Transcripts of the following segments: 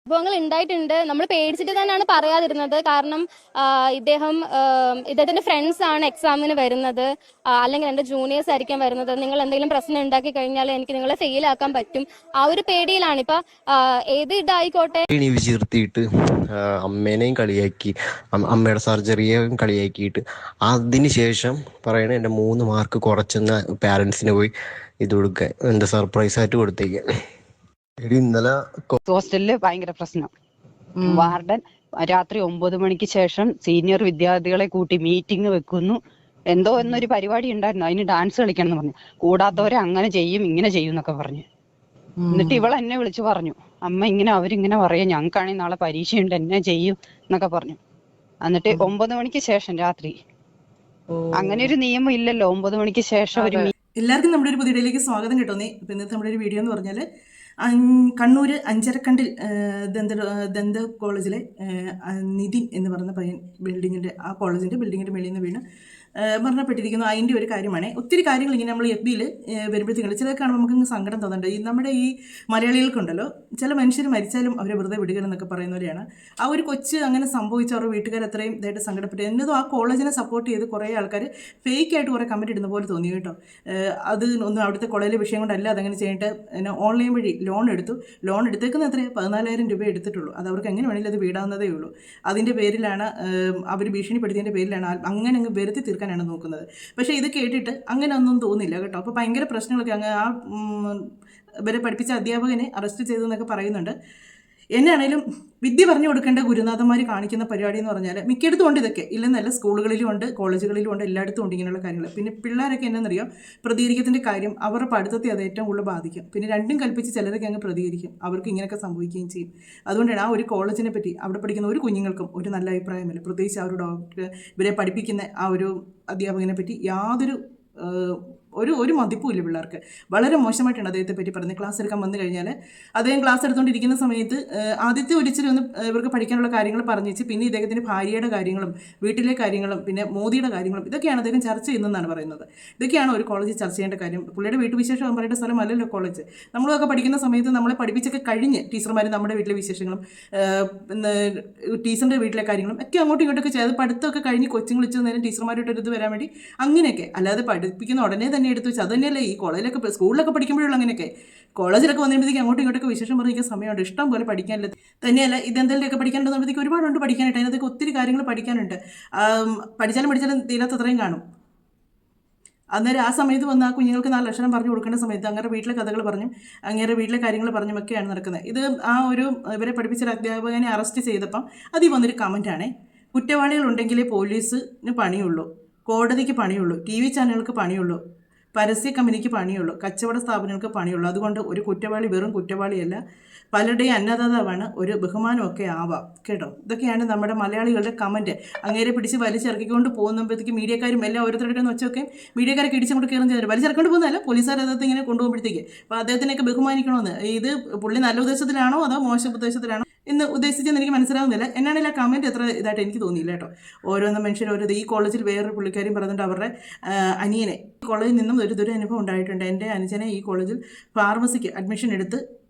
സംഭവങ്ങൾ ഉണ്ടായിട്ടുണ്ട്. നമ്മൾ പേടിച്ചിട്ട് തന്നെയാണ് പറയാതിരുന്നത്. കാരണം ഇദ്ദേഹത്തിന്റെ ഫ്രണ്ട്സ് ആണ് എക്സാമിന് വരുന്നത്, അല്ലെങ്കിൽ എന്റെ ജൂനിയേഴ്സ് ആയിരിക്കും വരുന്നത്. നിങ്ങൾ എന്തെങ്കിലും പ്രശ്നം ഉണ്ടാക്കി കഴിഞ്ഞാൽ എനിക്ക് നിങ്ങളെ ഫെയിൽ ആക്കാൻ പറ്റും. ആ ഒരു പേടിയിലാണ് ഇപ്പൊ ഏത് ഇതായിക്കോട്ടെ ചേർത്തിയിട്ട് അമ്മേനെയും കളിയാക്കി, അമ്മയുടെ സർജറിയെയും കളിയാക്കിയിട്ട് അതിനുശേഷം പറയണ എൻ്റെ 3 മാർക്ക് കുറച്ചെന്ന പാരൻസിന് പോയി ഇത് കൊടുക്കാൻ, എന്താ സർപ്രൈസ് ആയിട്ട് കൊടുത്തേക്കാൻ. ഇന്നലെ ഹോസ്റ്റലില് ഭയങ്കര പ്രശ്നം. വാർഡൻ രാത്രി 9 മണിക്ക് ശേഷം സീനിയർ വിദ്യാർത്ഥികളെ കൂട്ടി മീറ്റിംഗ് വെക്കുന്നു. എന്തോ എന്നൊരു പരിപാടി ഉണ്ടായിരുന്നു, അതിന് ഡാൻസ് കളിക്കണം എന്ന് പറഞ്ഞു. കൂടാത്തവരെ അങ്ങനെ ചെയ്യും ഇങ്ങനെ ചെയ്യും എന്നൊക്കെ പറഞ്ഞു. എന്നിട്ട് ഇവൾ എന്നെ വിളിച്ചു പറഞ്ഞു, അമ്മ ഇങ്ങനെ അവരിങ്ങനെ പറയാ, ഞങ്ങൾക്കാണെങ്കിൽ നാളെ പരീക്ഷയുണ്ട്, എന്നെ ചെയ്യും എന്നൊക്കെ പറഞ്ഞു. എന്നിട്ട് 9 മണിക്ക് ശേഷം രാത്രി, അങ്ങനെ ഒരു നിയമം ഇല്ലല്ലോ 9 മണിക്ക് ശേഷം ഒരു. എല്ലാവർക്കും നമ്മുടെ ഒരു പുതിയ വീഡിയോയിലേക്ക് സ്വാഗതം കേട്ടോന്നേ. ഇപ്പം ഇന്നത്തെ നമ്മുടെ ഒരു വീഡിയോ എന്ന് പറഞ്ഞാൽ കണ്ണൂർ അഞ്ചരക്കണ്ടിൽ ദന്ത കോളേജിലെ നിതിൻ എന്ന് പറയുന്ന പയ്യൻ ആ കോളേജിൻ്റെ ബിൽഡിങ്ങിൻ്റെ മേളിൽ നിന്ന് വീണ് മരണപ്പെട്ടിരിക്കുന്നു. അതിൻ്റെ ഒരു കാര്യമാണ്. ഒത്തിരി കാര്യങ്ങൾ ഇങ്ങനെ നമ്മൾ എഫ് ബിയിൽ വരുമ്പോഴത്തേക്കും ചിലതൊക്കെ കാണുമ്പോൾ നമുക്ക് സങ്കടം തോന്നുന്നുണ്ട്. നമ്മുടെ ഈ മലയാളികൾക്കുണ്ടല്ലോ, ചില മനുഷ്യർ മരിച്ചാലും അവരെ വെറുതെ വിടുക എന്നൊക്കെ പറയുന്നവരെയാണ്. ആ ഒരു കൊച്ച് അങ്ങനെ സംഭവിച്ച അവരുടെ വീട്ടുകാർ അത്രയും ഇതായിട്ട് സങ്കടപ്പെട്ടു. എന്നതും ആ കോളേജിനെ സപ്പോർട്ട് ചെയ്ത് കുറേ ആൾക്കാർ ഫേക്കായിട്ട് കുറേ കമൻറ്റ് ഇടുന്ന പോലെ തോന്നി കേട്ടോ. അത് ഒന്നും അവിടുത്തെ കോളേജിലെ വിഷയം കൊണ്ടല്ല അതങ്ങനെ ചെയ്തിട്ട് ഓൺലൈൻ വഴി ലോൺ എടുത്തേക്കുന്ന എത്രയാണ് 14,000 രൂപ എടുത്തിട്ടുള്ളൂ. അത് അവർക്ക് എങ്ങനെ വേണമെങ്കിലും അത് വീടാവുന്നതേ ഉള്ളൂ. അതിൻ്റെ പേരിലാണ് അവർ ഭീഷണിപ്പെടുത്തിയതിൻ്റെ പേരിലാണ് അങ്ങനെ അങ്ങ് വരുത്തി തീർക്കാനാണ് നോക്കുന്നത്. പക്ഷേ ഇത് കേട്ടിട്ട് അങ്ങനെ ഒന്നും തോന്നില്ല കേട്ടോ. അപ്പോൾ ഭയങ്കര പ്രശ്നങ്ങളൊക്കെ അങ്ങ് ഇവരെ പഠിപ്പിച്ച അധ്യാപകനെ അറസ്റ്റ് ചെയ്തെന്നൊക്കെ പറയുന്നുണ്ട്. എന്നാണേലും വിദ്യ പറഞ്ഞു കൊടുക്കേണ്ട ഗുരുനാഥന്മാർ കാണിക്കുന്ന പരിപാടി എന്ന് പറഞ്ഞാൽ മിക്കയിടത്തും ഉണ്ട്. ഇതൊക്കെ ഇല്ലെന്നല്ല, സ്കൂളുകളിലും ഉണ്ട്, കോളേജുകളിലും ഉണ്ട്, എല്ലായിടത്തും ഉണ്ട് ഇങ്ങനെയുള്ള കാര്യങ്ങൾ. പിന്നെ പിള്ളേരൊക്കെ എന്നാണെന്നറിയാം, പ്രതികരിക്കത്തിൻ്റെ കാര്യം അവരുടെ പഠിത്തത്തെ അത് ഏറ്റവും കൂടുതൽ ബാധിക്കും. പിന്നെ രണ്ടും കൽപ്പിച്ച് ചിലരൊക്കെ അങ്ങ് പ്രതികരിക്കും, അവർക്ക് ഇങ്ങനെയൊക്കെ സംഭവിക്കുകയും ചെയ്യും. അതുകൊണ്ടാണ് ആ ഒരു കോളേജിനെ പറ്റി അവിടെ പഠിക്കുന്ന ഒരു കുഞ്ഞുങ്ങൾക്കും ഒരു നല്ല അഭിപ്രായമില്ല. പ്രത്യേകിച്ച് ആ ഒരു ഡോക്ടർ ഇവരെ പഠിപ്പിക്കുന്ന ആ ഒരു അധ്യാപകനെ പറ്റി യാതൊരു ഒരു മതിപ്പുമില്ല പിള്ളേർക്ക്. വളരെ മോശമായിട്ടാണ് അദ്ദേഹത്തെ പറ്റി പറയുന്നത്. ക്ലാസ് എടുക്കാൻ വന്നു കഴിഞ്ഞാൽ അദ്ദേഹം ക്ലാസ് എടുത്തുകൊണ്ടിരിക്കുന്ന സമയത്ത് ആദ്യത്തെ ഒരിച്ചിരി ഒന്ന് ഇവർക്ക് പഠിക്കാനുള്ള കാര്യങ്ങൾ പറഞ്ഞു വെച്ച് പിന്നെ ഇദ്ദേഹത്തിൻ്റെ ഭാര്യയുടെ കാര്യങ്ങളും വീട്ടിലെ കാര്യങ്ങളും പിന്നെ മോദിയുടെ കാര്യങ്ങളും ഇതൊക്കെയാണ് അദ്ദേഹം ചർച്ച ചെയ്യുന്നതെന്നാണ് പറയുന്നത്. ഇതൊക്കെയാണ് ഒരു കോളേജിൽ ചർച്ച ചെയ്യേണ്ട കാര്യം. പുള്ളിയുടെ വീട്ടുവിശേഷം പറയേണ്ട സ്ഥലമല്ലല്ലോ കോളേജ്. നമ്മളൊക്കെ പഠിക്കുന്ന സമയത്ത് നമ്മളെ പഠിപ്പിച്ചൊക്കെ കഴിഞ്ഞ് ടീച്ചർമാർ നമ്മുടെ വീട്ടിലെ വിശേഷങ്ങളും ടീച്ചറിൻ്റെ വീട്ടിലെ കാര്യങ്ങളും ഒക്കെ അങ്ങോട്ടും ഇങ്ങോട്ടൊക്കെ ചെയ്ത് പഠിത്തമൊക്കെ കഴിഞ്ഞ് കൊച്ചുങ്ങൾ വെച്ച് നേരം ടീച്ചർമാരായിട്ട് ഇത് വരാൻ വേണ്ടി അങ്ങനെയൊക്കെ, അല്ലാതെ പഠിപ്പിക്കുന്ന ഉടനെ തന്നെ എടുത്ത് വെച്ച് അത് തന്നെയല്ലേ ഈ കോളേജിലൊക്കെ സ്കൂളിലൊക്കെ പഠിക്കുമ്പോഴുള്ള അങ്ങനെയൊക്കെ. കോളേജിലൊക്കെ വന്നപ്പോഴത്തേക്ക് അങ്ങോട്ടും ഇങ്ങോട്ടൊക്കെ വിശേഷം പറഞ്ഞിരിക്കാൻ സമയമുണ്ട്, ഇഷ്ടം പോലെ പഠിക്കാനില്ല. തന്നെയല്ല ഇതെന്തെങ്കിലുമൊക്കെ പഠിക്കാനുണ്ടെന്നപ്പോഴത്തേക്ക് ഒരുപാടുണ്ട് പഠിക്കാനായിട്ട്. അതിനകത്തൊക്കെ ഒത്തിരി കാര്യങ്ങൾ പഠിക്കാനുണ്ട്. പഠിച്ചാലും തീരാത്തത്രയും കാണും. അന്നേരം ആ സമയത്ത് വന്ന് ആ കുഞ്ഞുങ്ങൾക്ക് 4 അക്ഷരം പറഞ്ഞു കൊടുക്കേണ്ട സമയത്ത് അങ്ങനെ വീട്ടിലെ കഥകൾ പറഞ്ഞും അങ്ങനെ വീട്ടിലെ കാര്യങ്ങൾ പറഞ്ഞുമൊക്കെയാണ് നടക്കുന്നത്. ഇത് ആ ഒരു ഇവരെ പഠിപ്പിച്ച അധ്യാപകനെ അറസ്റ്റ് ചെയ്തപ്പം അതിൽ വന്നൊരു കമൻറ്റാണേ, കുറ്റവാളികളുണ്ടെങ്കിലേ പോലീസിന് പണിയുള്ളൂ, കോടതിക്ക് പണിയുള്ളൂ, TV ചാനലുകൾക്ക് പണിയുള്ളൂ, പരസ്യ കമ്പനിക്ക് പണിയുള്ളൂ, കച്ചവട സ്ഥാപനങ്ങൾക്ക് പണിയുള്ളൂ. അതുകൊണ്ട് ഒരു കുറ്റവാളി വെറും കുറ്റവാളിയല്ല, പലരുടെയും അന്നദാതാവാണ്, ഒരു ബഹുമാനമൊക്കെ ആവാം കേട്ടോ. ഇതൊക്കെയാണ് നമ്മുടെ മലയാളികളുടെ കമൻറ്റ്. അങ്ങേരെ പിടിച്ച് വലിച്ചിറക്കിക്കൊണ്ട് പോകുമ്പോഴത്തേക്ക് മീഡിയക്കാരും എല്ലാം ഓരോരുത്തരുടെ വെച്ചൊക്കെ മീഡിയക്കാരൊക്കെ ഇടിച്ചുകൊണ്ട് കയറും ചെയ്തു. വലിച്ചിറക്കൊണ്ട് പോകുന്നതല്ല, പോലീസുകാർ അദ്ദേഹത്തെ ഇങ്ങനെ കൊണ്ടുപോകുമ്പോഴത്തേക്ക് അപ്പോൾ അദ്ദേഹത്തിനൊക്കെ ബഹുമാനിക്കണമെന്ന്. ഇത് പുള്ളി നല്ല ഉദ്ദേശത്തിലാണോ അതോ മോശം ഉദ്ദേശത്തിലാണോ എന്ന് ഉദ്ദേശിച്ചെന്ന് എനിക്ക് മനസ്സിലാവുന്നില്ല. എന്നാണെങ്കിൽ ആ കമൻറ്റ് എത്ര ഇതായിട്ട് എനിക്ക് തോന്നിയില്ല കേട്ടോ. ഓരോന്നും മനുഷ്യർ ഈ കോളേജിൽ വേറൊരു പുള്ളിക്കാരും പറയുന്നുണ്ട് അവരുടെ അനിയനെ കോളേജിൽ നിന്നും ഒരു ദുരനുഭവം ഉണ്ടായിട്ടുണ്ട്. എൻ്റെ അനുജനെ ഈ കോളേജിൽ ഫാർമസിക്ക് അഡ്മിഷൻ എടുത്ത്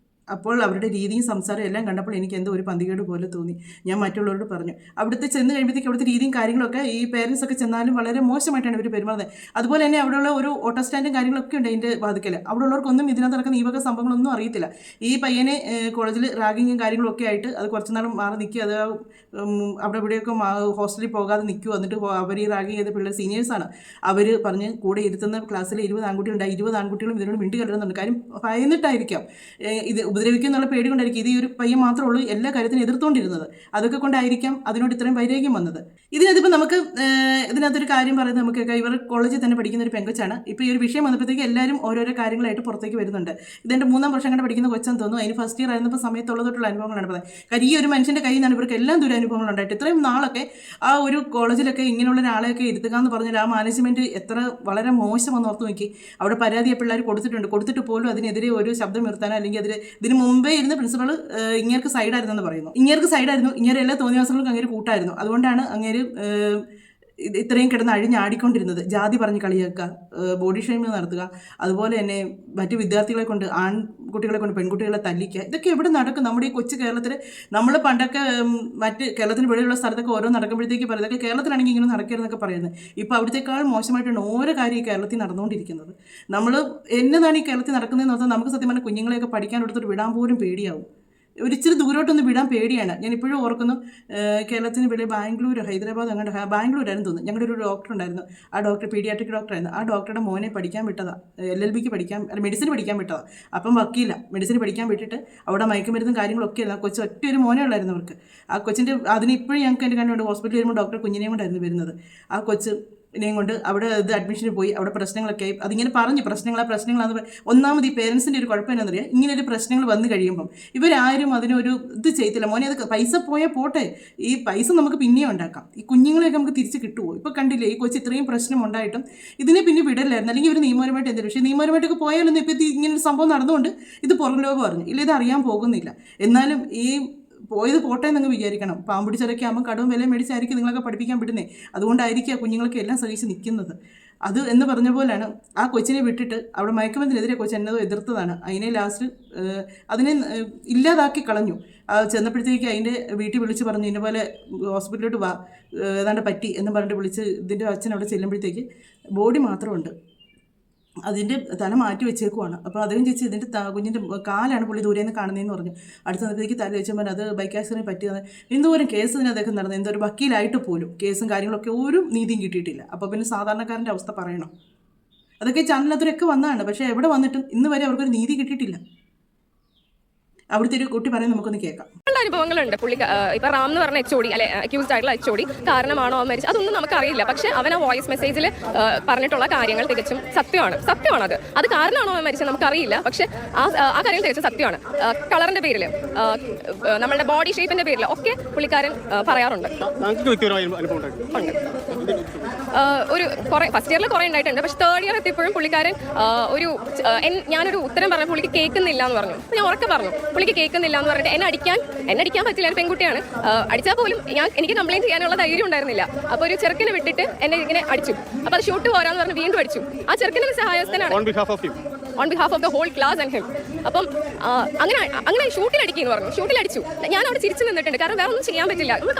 അപ്പോൾ അവരുടെ രീതിയും സംസാരവും എല്ലാം കണ്ടപ്പോൾ എനിക്ക് എന്തോ ഒരു പന്തികേട് പോലെ തോന്നി. ഞാൻ മറ്റുള്ളവരോട് പറഞ്ഞു. അവിടുത്തെ ചെന്ന് കഴിയുമ്പോഴത്തേക്ക് അവിടുത്തെ രീതിയും കാര്യങ്ങളൊക്കെ ഈ പേരൻസ് ഒക്കെ ചെന്നാലും വളരെ മോശമായിട്ടാണ് ഇവർ പെരുമാറുന്നത്. അതുപോലെ തന്നെ അവിടെയുള്ള ഒരു ഓട്ടോ സ്റ്റാൻഡും കാര്യങ്ങളൊക്കെ ഉണ്ട് അതിൻ്റെ വാതിക്കൽ. അവിടെ ഉള്ളവർക്കൊന്നും ഇതിനകത്ത് നടക്കുന്ന ഈ വക സംഭവങ്ങളൊന്നും അറിയത്തില്ല. ഈ പയ്യനെ കോളേജിൽ റാഗിങ്ങും കാര്യങ്ങളൊക്കെ ആയിട്ട് അത് കുറച്ച് നാളും മാറി നിൽക്കുക, അത് അവിടെ ഇവിടെയൊക്കെ ഹോസ്റ്റലിൽ പോകാതെ നിൽക്കുക. എന്നിട്ട് അവർ ഈ റാഗിങ് ചെയ്ത പിള്ളേർ സീനിയേഴ്സാണ്. അവർ പറഞ്ഞ് കൂടെ ഇരുത്തുന്ന ക്ലാസ്സിൽ 20 ആൺകുട്ടികളുണ്ടായി. 20 ആൺകുട്ടികളും ഇതിനോട് മിണ്ടി കലരുന്നുണ്ട്. കാര്യം ഭയന്നിട്ടായിരിക്കാം, ഇത് ഉപദ്രവിക്കും എന്നുള്ള പേടി കൊണ്ടായിരിക്കും. ഇത് ഈ ഒരു പയ്യൻ മാത്രമേ ഉള്ളൂ എല്ലാ കാര്യത്തിനും എതിർത്തുകൊണ്ടിരുന്നത്. അതൊക്കെ കൊണ്ടായിരിക്കാം അതിനോട് ഇത്രയും വൈരാഗ്യം വന്നത്. ഇതിനകത്തിപ്പോൾ നമുക്ക് ഇതിനകത്തൊരു കാര്യം പറയുന്നത് നമുക്ക് ഇവർ കോളേജിൽ തന്നെ പഠിക്കുന്ന ഒരു പെങ്കൊച്ചാണ്. ഇപ്പോൾ ഈ ഒരു വിഷയം വന്നപ്പോഴത്തേക്ക് എല്ലാവരും ഓരോരോ കാര്യങ്ങളായിട്ട് പുറത്തേക്ക് വരുന്നുണ്ട്. ഇതിൻ്റെ 3-ാം വർഷം കണ്ട് പഠിക്കുന്ന കൊച്ചാന്ന് തോന്നുന്നു. അതിന് ഫസ്റ്റ് ഇയർ ആയിരുന്നപ്പോൾ സമയത്തുള്ളതായിട്ടുള്ള അനുഭവങ്ങളാണ് പറയുന്നത്. കാര്യം ഈ ഒരു മനുഷ്യൻ്റെ കയ്യിൽ നിന്നാണ് ഇവർക്ക് എല്ലാം ദുരനുഭവങ്ങൾ ഉണ്ടായിട്ട് ഇത്രയും നാളൊക്കെ ആ ഒരു കോളേജിലൊക്കെ ഇങ്ങനെയുള്ള ഒരാളെയൊക്കെ ഇരുത്തുക എന്ന് പറഞ്ഞാൽ ആ മാനേജ്മെൻറ്റ് എത്ര വളരെ മോശമെന്ന് ഓർത്ത് നോക്കി. അവിടെ പരാതി പിള്ളേർ കൊടുത്തിട്ട് പോലും അതിനെതിരെ ഒരു ശബ്ദം ഉയർത്താനോ അല്ലെങ്കിൽ ഇതിന് മുമ്പേ ഇരുന്ന് പ്രിൻസിപ്പൾ ഇങ്ങേർക്ക് സൈഡായിരുന്നെന്ന് പറയുന്നു. ഇങ്ങേർക്ക് സൈഡായിരുന്നു, ഇങ്ങനെ എല്ലാ തോന്നിവാസങ്ങൾക്കും അങ്ങേര് കൂട്ടായിരുന്നു. അതുകൊണ്ടാണ് അങ്ങേര് ഇത്രയും കിടന്ന് അഴിഞ്ഞാടിക്കൊണ്ടിരുന്നത്. ജാതി പറഞ്ഞ് കളിയാക്കുക, ബോഡി ഷേമിങ് നടത്തുക, അതുപോലെ തന്നെ മറ്റു വിദ്യാർത്ഥികളെ കൊണ്ട്, ആൺകുട്ടികളെ കൊണ്ട് പെൺകുട്ടികളെ തല്ലിക്കുക. ഇതൊക്കെ എവിടെ നടക്കും? നമ്മുടെ ഈ കൊച്ചു കേരളത്തിൽ. നമ്മൾ പണ്ടൊക്കെ മറ്റ് കേരളത്തിന് വെളിയുള്ള സ്ഥലത്തൊക്കെ ഓരോ നടക്കുമ്പോഴത്തേക്ക് പറയുന്നത് കേരളത്തിലാണെങ്കിൽ ഇങ്ങനെ നടക്കരുതെന്നൊക്കെ പറയുന്നത്. ഇപ്പോൾ അവിടത്തേക്കാൾ മോശമായിട്ടാണ് ഓരോ കാര്യം ഈ കേരളത്തിൽ നടന്നുകൊണ്ടിരിക്കുന്നത്. നമ്മൾ എന്നതാണ് ഈ കേരളത്തിൽ നടക്കുന്നതെന്ന് പറഞ്ഞാൽ നമുക്ക് സത്യം പറഞ്ഞാൽ കുഞ്ഞുങ്ങളെയൊക്കെ പഠിക്കാൻ എടുത്തിട്ട് വിടാൻ പോലും പേടിയാവും. ഒരിച്ചിരി ദൂരോട്ടൊന്ന് വിടാൻ പേടിയാണ്. ഞാൻ ഇപ്പോഴും ഓർക്കുന്നു, കേരളത്തിന് വെളിയിൽ ബാംഗ്ലൂർ, ഹൈദരാബാദ്, അങ്ങനെ ബാംഗ്ലൂരായിരുന്നു തോന്നുന്നു. ഞങ്ങളുടെ ഒരു ഡോക്ടർ ഉണ്ടായിരുന്നു. ആ ഡോക്ടർ പീഡിയാട്രിക് ഡോക്ടറായിരുന്നു. ആ ഡോക്ടറുടെ മോനെ പഠിക്കാൻ വിട്ടതാണ്, LLBക്ക് പഠിക്കാൻ, മെഡിസിൻ പഠിക്കാൻ വിട്ടതാണ്. അപ്പം വക്കീല മെഡിസിൻ പഠിക്കാൻ വിട്ടിട്ട് അവിടെ മയക്കുമരുന്നും കാര്യങ്ങളൊക്കെ ആയിരുന്നു. ആ കൊച്ചു ഒറ്റ ഒരു മോനെ ഉള്ളായിരുന്നു അവർക്ക്. ആ കൊച്ചിൻ്റെ അതിന് ഇപ്പോഴും ഞങ്ങൾക്ക് എൻ്റെ കണ്ടുകൊണ്ട് ഹോസ്പിറ്റലിൽ വരുമ്പോൾ ഡോക്ടർ കുഞ്ഞിനെയും കൊണ്ടായിരുന്നു വരുന്നത്. ആ കൊച്ചിനെയും കൊണ്ട് അവിടെ ഇത് അഡ്മിഷന് പോയി. അവിടെ പ്രശ്നങ്ങളൊക്കെ ആയി. അതിങ്ങനെ പറഞ്ഞു പ്രശ്നങ്ങളാന്ന്. ഒന്നാമത് ഈ പേരൻസിൻ്റെ ഒരു കുഴപ്പം എന്താണെന്ന് അറിയാം, ഇങ്ങനെ ഒരു പ്രശ്നങ്ങൾ വന്നു കഴിയുമ്പം ഇവരാരും അതിനൊരു ഇത് ചെയ്തില്ല. മോനെ, അത് പൈസ പോയാൽ പോട്ടെ, ഈ പൈസ നമുക്ക് പിന്നെയും ഉണ്ടാക്കാം, ഈ കുഞ്ഞുങ്ങളെയൊക്കെ നമുക്ക് തിരിച്ച് കിട്ടുമോ? ഇപ്പോൾ കണ്ടില്ലേ, ഈ കൊച്ചു ഇത്രയും പ്രശ്നം ഉണ്ടായിട്ടും ഇതിനെ പിന്നെ വിടലായിരുന്നു. അല്ലെങ്കിൽ ഒരു നിയമപരമായിട്ട് എന്തെങ്കിലും, പക്ഷേ നിയമപരമായിട്ടൊക്കെ പോയാലൊന്നും ഇപ്പോൾ ഇത് ഇങ്ങനൊരു സംഭവം നടന്നുകൊണ്ട് ഇത് പുറം ലോകം അറിഞ്ഞു ഇല്ല, ഇത് അറിയാൻ പോകുന്നില്ല. എന്നാലും ഈ പോയത് പോട്ടെ എന്നങ്ങ് വിചാരിക്കണം. പാമ്പുടിച്ചൊക്കെ ആകുമ്പോൾ കടവും വില മേടിച്ചായിരിക്കും നിങ്ങളൊക്കെ പഠിപ്പിക്കാൻ വിടുന്നേ. അതുകൊണ്ടായിരിക്കും ആ കുഞ്ഞുങ്ങളൊക്കെ എല്ലാം സഹിച്ച് നിൽക്കുന്നത്. അത് എന്ന് പറഞ്ഞ പോലെയാണ് ആ കൊച്ചിനെ വിട്ടിട്ട് അവിടെ മയക്കുമരുന്നിനെതിരെ കൊച്ചു എന്നതോ എതിർത്തതാണ്. അതിനെ ലാസ്റ്റ് അതിനെ ഇല്ലാതാക്കി കളഞ്ഞു. ചെന്നപ്പോഴത്തേക്ക് അതിൻ്റെ വീട്ടിൽ വിളിച്ച് പറഞ്ഞു, ഇന്നപോലെ ഹോസ്പിറ്റലിലോട്ട് വാ, ഏതാണ്ട് പറ്റി എന്ന് പറഞ്ഞിട്ട് വിളിച്ച് ഇതിൻ്റെ അച്ഛൻ അവിടെ ചെല്ലുമ്പോഴത്തേക്ക് ബോഡി മാത്രമുണ്ട്, അതിൻ്റെ തല മാറ്റി വെച്ചേക്കുവാണ്. അപ്പോൾ അദ്ദേഹം ചോദിച്ചു, ഇതിൻ്റെ കുഞ്ഞിൻ്റെ കാലാണ് പുള്ളി ദൂരെ നിന്ന് കാണുന്നതെന്ന് പറഞ്ഞു. അടുത്ത നേരത്തേക്ക് തല വെച്ചപ്പോൾ അത് ബൈക്ക് ആക്സിഡൻറ്റ് പറ്റിയത്. എന്തോരം കേസിന് അദ്ദേഹം നടന്നത്, എന്തോ ഒരു വക്കീലായിട്ട് പോലും കേസും കാര്യങ്ങളൊക്കെ ഒരു നീതിയും കിട്ടിയിട്ടില്ല. അപ്പോൾ പിന്നെ സാധാരണക്കാരൻ്റെ അവസ്ഥ പറയണം. അതൊക്കെ ചാനലിനകത്തൊക്കെ വന്നതാണ്. പക്ഷേ എവിടെ വന്നിട്ടും ഇന്ന് വരെ അവർക്കൊരു നീതി കിട്ടിയിട്ടില്ല. അവിടുത്തെ ഒരു കുട്ടി പറയുന്നത് നമുക്കൊന്ന് കേൾക്കാം. അനുഭവങ്ങളുണ്ട്. പുള്ളി ഇപ്പൊ റാം എന്ന് പറഞ്ഞ HOD അല്ലെ, അക്യൂസ്ഡ് ആയിട്ടുള്ള HOD കാരണമാണോ അവൻ മരിച്ചത് അതൊന്നും നമുക്കറിയില്ല. പക്ഷെ അവൻ ആ വോയിസ് മെസ്സേജിൽ പറഞ്ഞിട്ടുള്ള കാര്യങ്ങൾ തികച്ചും സത്യമാണ്. അത് കാരണമാണോ അവൻ മരിച്ചത് നമുക്കറിയില്ല. പക്ഷെ ആ കാര്യം തികച്ചും സത്യമാണ്. കളറിന്റെ പേരിൽ, നമ്മളുടെ ബോഡി ഷേപ്പിന്റെ പേരിൽ ഒക്കെ പുള്ളിക്കാരൻ പറയാറുണ്ട്. ഒരു ഫസ്റ്റ് ഇയറിൽ കുറെ ഉണ്ടായിട്ടുണ്ട്. പക്ഷെ തേർഡ് ഇയർ എത്തിയപ്പോഴും പുള്ളിക്കാരൻ ഞാനൊരു ഉത്തരം പറഞ്ഞു, പുള്ളിക്ക് കേൾക്കുന്നില്ല എന്ന് പറഞ്ഞു. ഞാൻ ഉറക്കെ പറഞ്ഞു, പുള്ളിക്ക് കേൾക്കുന്നില്ല എന്ന് പറഞ്ഞിട്ട് എന്നെ അടിക്കാൻ പറ്റില്ല. ഒരു പെൺകുട്ടിയാണ്, അടിച്ചാൽ പോലും എനിക്ക് കംപ്ലൈന്റ് ചെയ്യാനുള്ള ധൈര്യം ഉണ്ടായിരുന്നില്ല. അപ്പോൾ ഒരു ചെറുക്കനെ വിട്ടിട്ട് എന്നെ ഇങ്ങനെ അടിച്ചു. അപ്പോൾ അത് ഷൂട്ട് പോരാന്ന് പറഞ്ഞ് വീണ്ടും അടിച്ചു. ആ ചെറുക്കനെ സഹായസ്ഥനാണ് on behalf of the whole class and him. അപ്പം അങ്ങനെ ഷൂട്ടിലടിക്കുന്നു പറഞ്ഞു. ഷൂട്ടിലടിച്ചു. ഞാൻ അവിടെ ചിരിച്ചു നിന്നിട്ടുണ്ട്. കാരണം വേറെ ഒന്നും ചെയ്യാൻ പറ്റില്ല. നമ്മൾ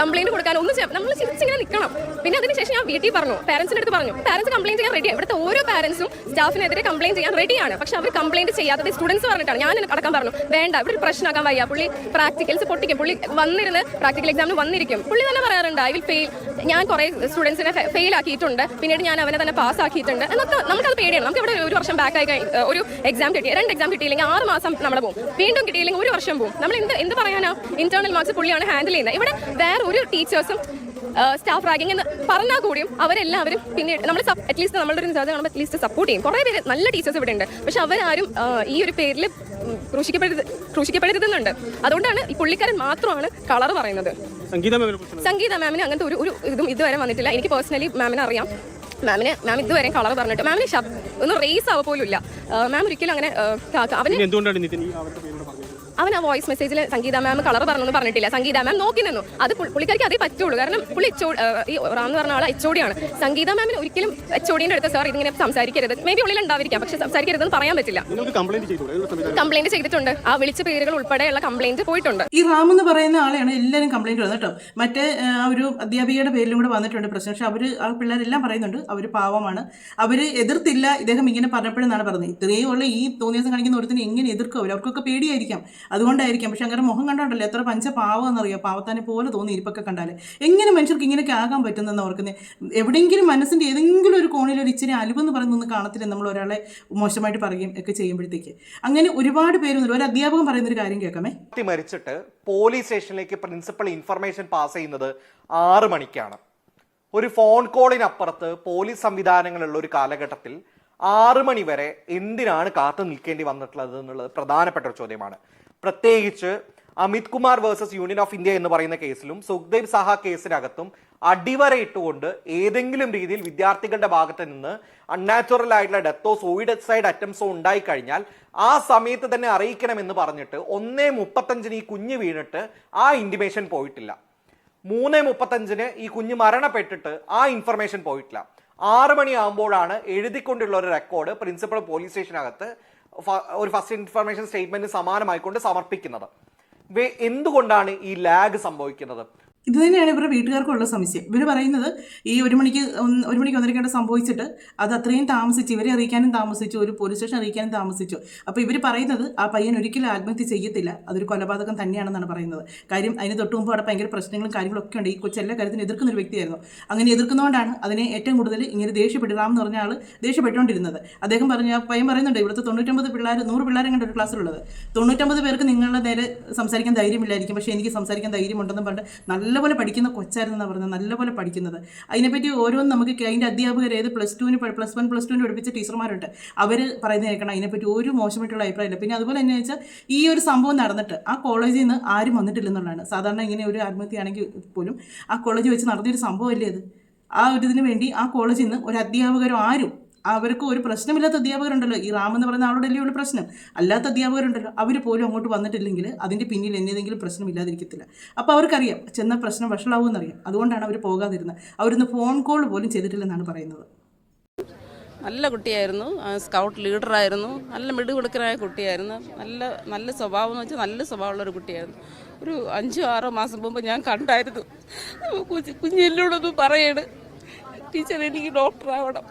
കംപ്ലൈന്റ് കൊടുക്കാൻ നമ്മൾ ചിരിച്ചിങ്ങനെ നിൽക്കണം. പിന്നെ അതിനുശേഷം ഞാൻ വീട്ടിൽ പറഞ്ഞു, പാരന്റ്സിന്റെ അടുത്ത് പറഞ്ഞു. പാരന്റ്സ് കംപ്ലൈന്റ് ചെയ്യാൻ റെഡിയാണ്. ഇവിടുത്തെ ഓരോ പാരന്റ്സും സ്റ്റാഫിനെതിരെ കംപ്ലൈന്റ് ചെയ്യാൻ റെഡിയാണ്. പക്ഷെ അവർ കംപ്ലൈന്റ് ചെയ്യാത്തത് സ്റ്റുഡൻസ് പറഞ്ഞിട്ടാണ്. ഞാൻ അടക്കം പറഞ്ഞു, വേണ്ട, ഇവിടെ ഒരു പ്രശ്നമാക്കാൻ വയ്യ. പുള്ളി പ്രാക്ടിക്കൽസ് പൊട്ടിക്കും. പുള്ളി വന്നിരുന്ന് പ്രാക്ടിക്കൽ എക്സാമിന് വന്നിരിക്കും. പുള്ളി തന്നെ പറയാറുണ്ട്, ഐ വിൽ ഫെയിൽ. ഞാൻ കുറെ സ്റ്റുഡൻസിനെ ഫെയിൽ ആക്കിയിട്ടുണ്ട്, പിന്നീട് ഞാൻ അവനെ തന്നെ പാസ് ആക്കിയിട്ടുണ്ട് എന്നൊക്കെ. നമുക്കത് പേടിയാണ്. നമുക്ക് ഇവിടെ ഒരു വർഷം ബാക്ക് ആയി ഒരു എക്സാം കിട്ടി, 2 എക്സാം കിട്ടിയില്ലെങ്കിൽ 6 മാസം നമ്മുടെ പോകും. വീണ്ടും കിട്ടിയില്ലെങ്കിൽ 1 വർഷം പോകും. നമ്മൾ എന്ത് പറയാനാ? ഇന്റേണൽ മാർക്സ് പുള്ളിയാണ് ഹാൻഡിൽ ചെയ്യുന്നത്. ഇവിടെ വേറെ ഒരു ടീച്ചേഴ്സും സ്റ്റാഫ് റാഗിങ് എന്ന് പറഞ്ഞാൽ കൂടിയും അവരെല്ലാവരും പിന്നീട് നമ്മൾ അറ്റ്ലീസ്റ്റ് നമ്മളുടെ ഒരു റിസൾട്ട് കാണുമ്പോൾ അറ്റ്ലീസ്റ്റ് സപ്പോർട്ട് ചെയ്യും. കുറേ പേര് നല്ല ടീച്ചേഴ്സ് ഇവിടെ ഉണ്ട്. പക്ഷെ അവരാരും ഈ ഒരു പേരിൽ ക്രൂശിക്കപ്പെടരുതെന്നുണ്ട്. അതുകൊണ്ടാണ് ഈ പുള്ളിക്കാരൻ മാത്രമാണ് കളർ പറയുന്നത്. സംഗീത മാമിന് അങ്ങനത്തെ ഒരു ഇതും ഇതുവരെ വന്നിട്ടില്ല. എനിക്ക് പേഴ്സണലി മാമിനെ അറിയാം. മാം ഇതുവരെ കളർ പറഞ്ഞിട്ട് മാമിന് ഒന്നും റേസ് ആവ പോലും ഇല്ല. മാം ഒരിക്കലും അങ്ങനെ അവൻ ആ വോയിസ് മെസ്സേജിൽ സംഗീത മാം കളർ പറഞ്ഞൊന്നും പറഞ്ഞിട്ടില്ല. സംഗീത മാം നോക്കി നിന്നു. അത് പുള്ളിക്കാർക്ക് അതേ പറ്റുള്ളൂ. കാരണം പുള്ളി ഈ റാം എന്ന് പറഞ്ഞ ആൾ HOD ആണ്. സംഗീത മാമിന് ഒരിക്കലും HODന്റെ അടുത്ത് സാർ ഇതിങ്ങനെ സംസാരിക്കരുത്, മേ ബി ഉള്ളിൽ ഉണ്ടായിരിക്കാം, പക്ഷെ സംസാരിക്കരുതെന്ന് പറയാൻ പറ്റില്ല. കംപ്ലൈന്റ് ചെയ്തിട്ടുണ്ട്. ആ വിളിച്ച പേരുകൾ ഉൾപ്പെടെയുള്ള കംപ്ലൈന്റ് പോയിട്ടുണ്ട്. ഈ റാം എന്ന് പറയുന്ന ആളെയാണ് എല്ലാവരും കംപ്ലൈന്റ് വന്നത് കേട്ടോ. മറ്റേ ആ ഒരു അധ്യാപികയുടെ പേരിലും കൂടെ വന്നിട്ടുണ്ട് പ്രശ്നം. പക്ഷെ ആ പിള്ളേരെല്ലാം പറയുന്നുണ്ട് അവർ പാവമാണ്, അവർ എതിർത്തില്ല. ഇദ്ദേഹം ഇങ്ങനെ പറഞ്ഞപ്പോഴെന്നാണ് പറഞ്ഞത്. ഇത്രയും ഉള്ള ഈ തോന്നിയാസം കാണിക്കുന്ന ഒരുത്തിന് എങ്ങനെ എതിർക്കും? അവർക്കൊക്കെ പേടിയായിരിക്കാം, അതുകൊണ്ടായിരിക്കാം. പക്ഷെ അങ്ങനെ മുഖം കണ്ടോണ്ടല്ലോ എത്ര പാവമെന്നറിയാം. പാവത്താനെ പോലെ തോന്നി ഇരിപ്പൊക്കെ കണ്ടാൽ. എങ്ങനെ മനുഷ്യർക്ക് ഇങ്ങനെയൊക്കെ ആകാൻ പറ്റുന്നെന്ന് ഓർക്കുന്നത്? എവിടെയെങ്കിലും മനസ്സിൻ്റെ ഏതെങ്കിലും ഒരു കോണിൽ ഒരു ഇച്ചിരി അലിവെന്ന് പറയുന്നൊന്നും കാണത്തില്ല നമ്മൾ ഒരാളെ മോശമായിട്ട് പറയുകയും ഒക്കെ ചെയ്യുമ്പോഴത്തേക്ക്. അങ്ങനെ ഒരുപാട് പേര് ഒരു അധ്യാപകൻ പറയുന്നൊരു കാര്യം കേൾക്കാമേ. മരിച്ചിട്ട് പോലീസ് സ്റ്റേഷനിലേക്ക് പ്രിൻസിപ്പൽ ഇൻഫർമേഷൻ പാസ് ചെയ്യുന്നത് 6 മണിക്കാണ്. ഒരു ഫോൺ കോളിനപ്പുറത്ത് പോലീസ് സംവിധാനങ്ങളുള്ള ഒരു കാലഘട്ടത്തിൽ 6 മണി വരെ എന്തിനാണ് കാത്തു നിൽക്കേണ്ടി വന്നിട്ടുള്ളത് എന്നുള്ളത് പ്രധാനപ്പെട്ട ഒരു ചോദ്യമാണ്. പ്രത്യേകിച്ച് Amit Kumar versus union of India എന്ന് പറയുന്ന കേസിലും സുഖ്ദേവ് സാഹ കേസിനകത്തും അടിവരയിട്ടുകൊണ്ട് ഏതെങ്കിലും രീതിയിൽ വിദ്യാർത്ഥികളുടെ ഭാഗത്ത് നിന്ന് അൺനാച്ചുറൽ ആയിട്ടുള്ള ഡെത്തോ സൂയിസൈഡ് അറ്റംപ്റ്റ്സോ ഉണ്ടായി കഴിഞ്ഞാൽ ആ സമയത്ത് തന്നെ അറിയിക്കണമെന്ന് പറഞ്ഞിട്ട് 1:35 ഈ കുഞ്ഞ് വീണിട്ട് ആ ഇന്റിമേഷൻ പോയിട്ടില്ല. 3:35 ഈ കുഞ്ഞ് മരണപ്പെട്ടിട്ട് ആ ഇൻഫർമേഷൻ പോയിട്ടില്ല. 6 മണിയാകുമ്പോഴാണ് എഴുതിക്കൊണ്ടുള്ള ഒരു റെക്കോർഡ് പ്രിൻസിപ്പൽ പോലീസ് സ്റ്റേഷനകത്ത് ഒരു ഫസ്റ്റ് ഇൻഫർമേഷൻ സ്റ്റേറ്റ്മെന്റ് സമാനമായിക്കൊണ്ട് സമർപ്പിക്കുന്നത്. എന്തുകൊണ്ടാണ് ഈ ലാഗ് സംഭവിക്കുന്നത്? ഇത് തന്നെയാണ് ഇവരുടെ വീട്ടുകാർക്കുള്ള സംശയം. ഇവർ പറയുന്നത് ഈ 1 മണിക്ക് 1:30 സംഭവിച്ചിട്ട് അത് അത്രയും താമസിച്ചു, ഇവരെ അറിയിക്കാനും താമസിച്ചു, ഒരു പോലീസ് സ്റ്റേഷൻ അറിയിക്കാനും താമസിച്ചു. അപ്പോൾ ഇവർ പറയുന്നത് ആ പയ്യൻ ഒരിക്കലും ആത്മഹത്യ ചെയ്യത്തില്ല, അതൊരു കൊലപാതകം തന്നെയാണെന്നാണ് പറയുന്നത്. കാര്യം അതിന് തൊട്ട് മുമ്പ് അവിടെ ഭയങ്കര പ്രശ്നങ്ങളും കാര്യങ്ങളൊക്കെ ഉണ്ട്. ഈ കൊച്ചെല്ലാ കാര്യത്തിനും എതിർക്കുന്ന ഒരു വ്യക്തിയായിരുന്നു. അങ്ങനെ എതിർക്കുന്നതുകൊണ്ടാണ് അതിനെ ഏറ്റവും കൂടുതൽ ഇങ്ങനെ ദേഷ്യപ്പെടാം എന്ന് പറഞ്ഞ ആൾ ദേഷ്യപ്പെട്ടുകൊണ്ടിരുന്നത്. അദ്ദേഹം പറഞ്ഞു, ആ പയ്യൻ പറയുന്നുണ്ട്, ഇവിടുത്തെ 99 പിള്ളേർ 100 പിള്ളേരെ കണ്ട ഒരു ക്ലാസ്സിലുള്ളത് 99 പേർക്ക് നിങ്ങളുടെ നേരെ സംസാരിക്കാൻ ധൈര്യമില്ലായിരിക്കും, പക്ഷേ എനിക്ക് സംസാരിക്കാൻ ധൈര്യമുണ്ടെന്ന് പറഞ്ഞിട്ട് നല്ലപോലെ പഠിക്കുന്ന കൊച്ചായിരുന്നെന്നാണ് പറഞ്ഞത്. നല്ലപോലെ പഠിക്കുന്നത്. അതിനെപ്പറ്റി ഓരോന്നും നമുക്ക് അതിൻ്റെ അധ്യാപകർ ഏത് +1 +2 പഠിപ്പിച്ച ടീച്ചർമാരുണ്ട്, അവർ പറയുന്നത് കേൾക്കണം. അതിനെപ്പറ്റി ഒരു മോശമായിട്ടുള്ള അഭിപ്രായമില്ല. പിന്നെ അതുപോലെ തന്നെ വെച്ചാൽ ഈ ഒരു സംഭവം നടന്നിട്ട് ആ കോളേജിൽ നിന്ന് ആരും വന്നിട്ടില്ലെന്നുള്ളതാണ്. സാധാരണ ഇങ്ങനെ ഒരു ആത്മഹത്യയാണെങ്കിൽ പോലും ആ കോളേജിൽ വെച്ച് നടത്തിയൊരു സംഭവമല്ലേ അത്. ആ ഒരു ഇതിന് വേണ്ടി ആ കോളേജിൽ നിന്ന് ഒരു അധ്യാപകരോ ആരും, അവർക്ക് ഒരു പ്രശ്നമില്ലാത്ത അധ്യാപകരുണ്ടല്ലോ, ഈ റാം എന്ന് പറയുന്ന ആളോടല്ലേ ഉള്ള പ്രശ്നം, അല്ലാത്ത അധ്യാപകരുണ്ടല്ലോ, അവർ പോലും അങ്ങോട്ട് വന്നിട്ടില്ലെങ്കിൽ അതിൻ്റെ പിന്നിൽ എന്നേതെങ്കിലും പ്രശ്നമില്ലാതിരിക്കത്തില്ല. അപ്പോൾ അവർക്കറിയാം ചെന്ന പ്രശ്നം വഷളാവുമെന്നറിയാം. അതുകൊണ്ടാണ് അവർ പോകാതിരുന്നത്. അവരൊന്ന് ഫോൺ കോൾ പോലും ചെയ്തിട്ടില്ലെന്നാണ് പറയുന്നത്. നല്ല കുട്ടിയായിരുന്നു, സ്കൗട്ട് ലീഡറായിരുന്നു, നല്ല മിടുകൊടുക്കനായ കുട്ടിയായിരുന്നു, നല്ല സ്വഭാവം എന്ന് വെച്ചാൽ നല്ല സ്വഭാവമുള്ളൊരു കുട്ടിയായിരുന്നു. ഒരു 5-6 മാസം മുമ്പ് ഞാൻ കണ്ടായിരുന്നു. കുഞ്ഞെല്ലോടൊന്നും പറയണ്, ടീച്ചർ എനിക്ക് ഡോക്ടറാവണം,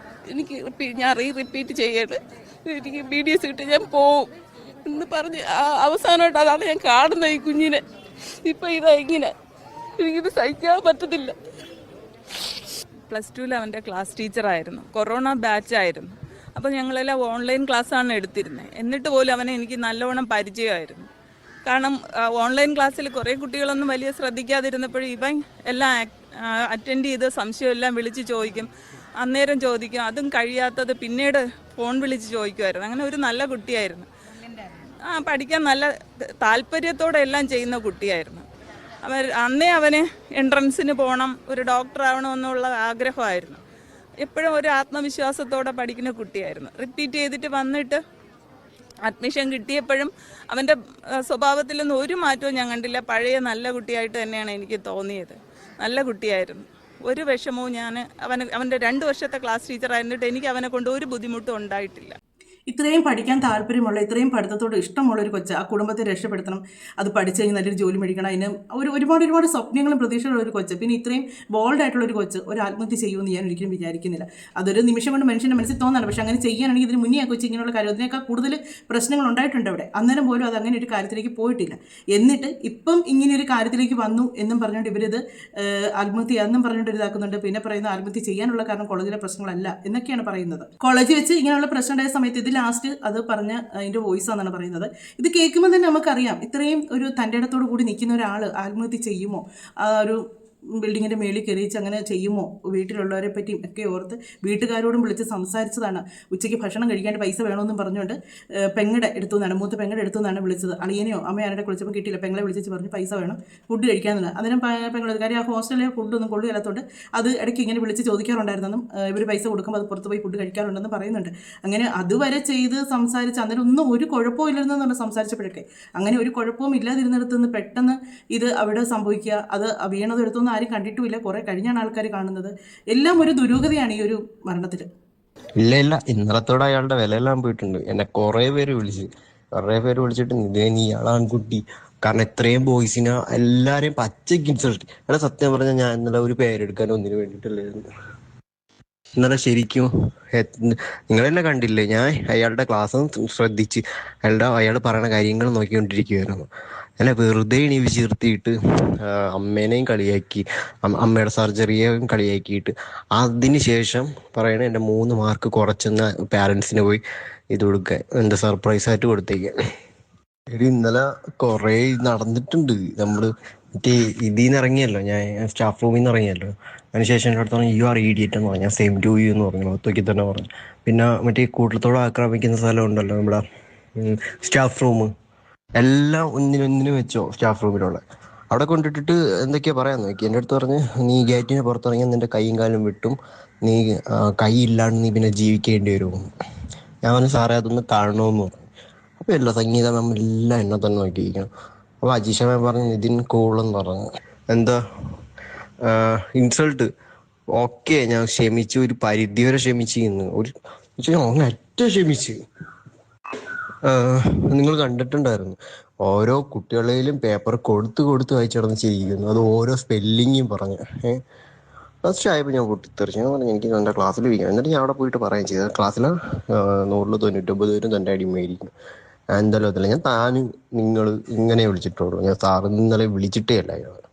ഞാൻ റിപ്പീറ്റ് ചെയ്യണ്, എനിക്ക് BDS കിട്ടി ഞാൻ പോവും എന്ന് പറഞ്ഞ് അവസാനമായിട്ട് അതാണ് ഞാൻ കാണുന്നത് ഈ കുഞ്ഞിനെ. ഇപ്പം ഇതാ ഇങ്ങനെ, എനിക്കിത് സഹിക്കാൻ പറ്റത്തില്ല. +2 അവൻ്റെ ക്ലാസ് ടീച്ചറായിരുന്നു, കൊറോണ ബാച്ചായിരുന്നു. അപ്പോൾ ഞങ്ങളെല്ലാം ഓൺലൈൻ ക്ലാസ്സാണ് എടുത്തിരുന്നത്. എന്നിട്ട് പോലും അവനെ എനിക്ക് നല്ലവണ്ണം പരിചയമായിരുന്നു. കാരണം ഓൺലൈൻ ക്ലാസ്സിൽ കുറേ കുട്ടികളൊന്നും വലിയ ശ്രദ്ധിക്കാതിരുന്നപ്പോഴും ഇവൻ എല്ലാം അറ്റൻഡ് ചെയ്ത് സംശയമെല്ലാം വിളിച്ച് ചോദിക്കും, അന്നേരം ചോദിക്കും. അതും കഴിയാത്തത് പിന്നീട് ഫോൺ വിളിച്ച് ചോദിക്കുമായിരുന്നു. അങ്ങനെ ഒരു നല്ല കുട്ടിയായിരുന്നു. പഠിക്കാൻ നല്ല താല്പര്യത്തോടെ എല്ലാം ചെയ്യുന്ന കുട്ടിയായിരുന്നു. അന്നേ അവന് എൻട്രൻസിന് പോകണം, ഒരു ഡോക്ടർ ആവണമെന്നുള്ള ആഗ്രഹമായിരുന്നു. എപ്പോഴും ഒരു ആത്മവിശ്വാസത്തോടെ പഠിക്കുന്ന കുട്ടിയായിരുന്നു. റിപ്പീറ്റ് ചെയ്തിട്ട് വന്നിട്ട് അഡ്മിഷൻ കിട്ടിയപ്പോഴും അവൻ്റെ സ്വഭാവത്തിലൊന്നും ഒരു മാറ്റവും ഞാൻ കണ്ടില്ല. പഴയ നല്ല കുട്ടിയായിട്ട് തന്നെയാണ് എനിക്ക് തോന്നിയത്. നല്ല കുട്ടിയായിരുന്നു. ഒരു വിഷമവും അവൻ്റെ 2 വർഷത്തെ ക്ലാസ് ടീച്ചറായിരുന്നിട്ട് എനിക്ക് അവനെ കൊണ്ട് ഒരു ബുദ്ധിമുട്ടും ഉണ്ടായിട്ടില്ല. ഇത്രയും പഠിക്കാൻ താല്പര്യമുള്ള, ഇത്രയും പഠിത്തത്തോട് ഇഷ്ടമുള്ള ഒരു കൊച്ച്, ആ കുടുംബത്തെ രക്ഷപ്പെടുത്തണം, അത് പഠിച്ചു കഴിഞ്ഞ് നല്ലൊരു ജോലി മേടിക്കണം, അതിന് ഒരുപാട് സ്വപ്നങ്ങളും പ്രതീക്ഷകളും ഒരു കൊച്ച്, പിന്നെ ഇത്രയും ബോൾഡായിട്ടുള്ള ഒരു കൊച്ച് ഒരു ആത്മഹത്യ ചെയ്യുമെന്ന് ഞാൻ ഒരിക്കലും വിചാരിക്കുന്നില്ല. അതൊരു നിമിഷം കൊണ്ട് മനുഷ്യൻ്റെ മനസ്സിൽ തോന്നാണ്. പക്ഷേ അങ്ങനെ ചെയ്യാനാണെങ്കിൽ ഇതിന് മുന്നേ ആ കൊച്ച് ഇങ്ങനെയുള്ള കാര്യം, അതിനേക്കാൾ കൂടുതൽ പ്രശ്നങ്ങൾ ഉണ്ടായിട്ടുണ്ട് അവിടെ. അന്നേരം പോലും അത് അങ്ങനെ ഒരു കാര്യത്തിലേക്ക് പോയിട്ടില്ല. എന്നിട്ട് ഇപ്പം ഇങ്ങനെ ഒരു കാര്യത്തിലേക്ക് വന്നു എന്നും പറഞ്ഞുകൊണ്ട് ഇവരിത് ആത്മഹത്യ എന്നും പറഞ്ഞുകൊണ്ട് ഇതാക്കുന്നുണ്ട്. പിന്നെ പറയുന്ന ആത്മഹത്യ ചെയ്യാനുള്ള കാരണം കോളേജിലെ പ്രശ്നങ്ങളല്ല എന്നൊക്കെയാണ് പറയുന്നത്. കോളേജിൽ വെച്ച് ഇങ്ങനെയുള്ള പ്രശ്നം ഉണ്ടായ സമയത്ത് ഇതിൽ ലാസ്റ്റ് അത് പറഞ്ഞ അതിൻ്റെ വോയിസ് ആണെന്നാണ് പറയുന്നത്. ഇത് കേൾക്കുമ്പോൾ തന്നെ നമുക്കറിയാം, ഇത്രയും ഒരു തൻ്റെ ഇടത്തോടു കൂടി നിൽക്കുന്ന ഒരാൾ ആത്മഹത്യ ചെയ്യുമോ, ആ ഒരു ബിൽഡിങ്ങിൻ്റെ മേളിൽ കയറിച്ച് അങ്ങനെ ചെയ്യുമോ, വീട്ടിലുള്ളവരെ പറ്റിയും ഒക്കെ ഓർത്ത് വീട്ടുകാരോടും വിളിച്ച് സംസാരിച്ചതാണ്. ഉച്ചയ്ക്ക് ഭക്ഷണം കഴിക്കാണ്ട് പൈസ വേണമെന്നും പറഞ്ഞുകൊണ്ട് പെങ്ങടെ എടുത്തു നിന്നാണ്, മൂത്ത പെങ്ങടെ എടുത്തു നിന്നാണ് വിളിച്ചത്. അളിയനെയോ അമ്മയാരുടെ വിളിച്ചപ്പോൾ കിട്ടിയില്ല, പെങ്ങളെ വിളിച്ച് പറഞ്ഞ് പൈസ വേണം, ഫുഡ് കഴിക്കാമെന്നാണ്. അന്നേരം പെങ്ങളത് കാര്യം ആ ഹോസ്റ്റലിലെ ഫുഡൊന്നും കൊള്ളുകയില്ലാത്തതുകൊണ്ട് അത് ഇടയ്ക്ക് ഇങ്ങനെ വിളിച്ച് ചോദിക്കാറുണ്ടായിരുന്നെന്നും ഇവർ പൈസ കൊടുക്കുമ്പോൾ അത് പുറത്ത് പോയി ഫുഡ് കഴിക്കാറുണ്ടെന്ന് പറയുന്നുണ്ട്. അങ്ങനെ അതുവരെ ചെയ്ത് സംസാരിച്ച് അന്നേരം ഒന്നും ഒരു കുഴപ്പവും ഇല്ലെന്ന് പറഞ്ഞ് സംസാരിച്ചപ്പോഴൊക്കെ, അങ്ങനെ ഒരു കുഴപ്പവും ഇല്ലാതിരുന്നിടത്ത് നിന്ന് പെട്ടെന്ന് ഇത് അവിടെ സംഭവിക്കുക, അത് വീണതെടുത്തു ആരും കണ്ടിട്ടുമില്ല, കുറെ കഴിഞ്ഞാണ് ആൾക്കാർ കാണുന്നത്. എല്ലാം ഒരു ദുരൂഹതയാണ് ഈ ഒരു മരണത്തിൽ. ഇല്ല, ഇന്നലത്തോടെ അയാളുടെ വിലയെല്ലാം പോയിട്ടുണ്ട്. എന്നെ കുറേ പേര് വിളിച്ചിട്ട് നീ ഇയാളാൺകുട്ടി, കാരണം ഇത്രയും ബോയ്സിനെ എല്ലാരെയും പച്ചയ്ക്ക് ഇൻസൾട്ട്. എടാ സത്യം പറഞ്ഞാൽ ഞാൻ ഇന്നലെ ഒരു പേരെടുക്കാൻ ഒന്നിനു വേണ്ടിയിട്ടല്ലായിരുന്നു. ഇന്നലെ ശരിക്കും നിങ്ങൾ തന്നെ കണ്ടില്ലേ, ഞാൻ അയാളുടെ ക്ലാസ് ശ്രദ്ധിച്ച് അയാൾ പറയുന്ന കാര്യങ്ങൾ നോക്കിക്കൊണ്ടിരിക്കുകയായിരുന്നു. എന്നെ വെറുതെ എണീവ് ചേർത്തിയിട്ട് അമ്മേനെയും കളിയാക്കി, അമ്മയുടെ സർജറിയെയും കളിയാക്കിയിട്ട് അതിന് ശേഷം പറയണ എൻ്റെ 3 മാർക്ക് കുറച്ചെന്ന പാരൻസിന് പോയി ഇത് കൊടുക്കാൻ, എന്താ സർപ്രൈസായിട്ട് കൊടുത്തേക്കാൻ. ഇന്നലെ കുറേ നടന്നിട്ടുണ്ട്. നമ്മൾ മറ്റേ ഇതിൽ നിന്ന് ഇറങ്ങിയല്ലോ, ഞാൻ സ്റ്റാഫ് റൂമിൽ നിന്ന് ഇറങ്ങിയല്ലോ, അതിനുശേഷം എൻ്റെ അടുത്ത് പറഞ്ഞു യു ആർ ഇഡിയറ്റ് എന്ന് പറഞ്ഞു. ഞാൻ സെയിം ടു യു എന്ന് പറഞ്ഞു, ഒത്തുക്കി തന്നെ പറഞ്ഞു. പിന്നെ മറ്റേ കൂട്ടത്തോടെ ആക്രമിക്കുന്ന സ്ഥലം ഉണ്ടല്ലോ നമ്മുടെ സ്റ്റാഫ് റൂം, എല്ലാം ഒന്നിനൊന്നിനും വെച്ചോ സ്റ്റാഫ് റൂമിലുള്ള അവിടെ കൊണ്ടിട്ടിട്ട് എന്തൊക്കെയാ പറയാൻ നോക്കി. എൻ്റെ അടുത്ത് പറഞ്ഞ് നീ ഗേറ്റിന് പുറത്തിറങ്ങിയാൽ നിന്റെ കൈയും കാലും വിട്ടും, നീ കൈ ഇല്ലാണ്ട് നീ പിന്നെ ജീവിക്കേണ്ടി വരുമോ. ഞാൻ പറഞ്ഞു സാറേ അതൊന്ന് കാണണമെന്ന് പറഞ്ഞു. അപ്പോൾ എല്ലാ സംഗീത മാം എല്ലാം എന്നെ തന്നെ നോക്കിയിരിക്കണം. അപ്പോൾ അജീഷ മാം പറഞ്ഞു നിതിൻ കൂളെന്ന് പറഞ്ഞു. എന്താ ഇൻസൾട്ട്. ഓക്കെ, ഞാൻ ക്ഷമിച്ചു, ഒരു പരിധി വരെ ക്ഷമിച്ച് ഇന്ന് അങ്ങറ്റ ക്ഷമിച്ച്. നിങ്ങൾ കണ്ടിട്ടുണ്ടായിരുന്നു, ഓരോ കുട്ടികളെയും പേപ്പർ കൊടുത്ത് വായിച്ചു നടന്ന് ചെയ്യിക്കുന്നു. അത് ഓരോ സ്പെല്ലിങ്ങും പറഞ്ഞ് ഫസ്റ്റ് ആയപ്പോൾ ഞാൻ പൊട്ടിത്തെറിച്ചു. ഞാൻ പറഞ്ഞു എനിക്ക് എൻ്റെ ക്ലാസ്സിൽ ഇരിക്കണം. എന്നിട്ട് ഞാൻ അവിടെ പോയിട്ട് പറയുകയും ചെയ്തു, ക്ലാസ്സിൽ 100-99 പേരും തൻ്റെ അടിമയായിരിക്കും. എന്തായാലും അതല്ല, ഞാൻ നിങ്ങൾ ഇങ്ങനെ വിളിച്ചിട്ടുള്ളൂ, ഞാൻ സാർ ഇന്നലെ വിളിച്ചിട്ടേ അല്ല.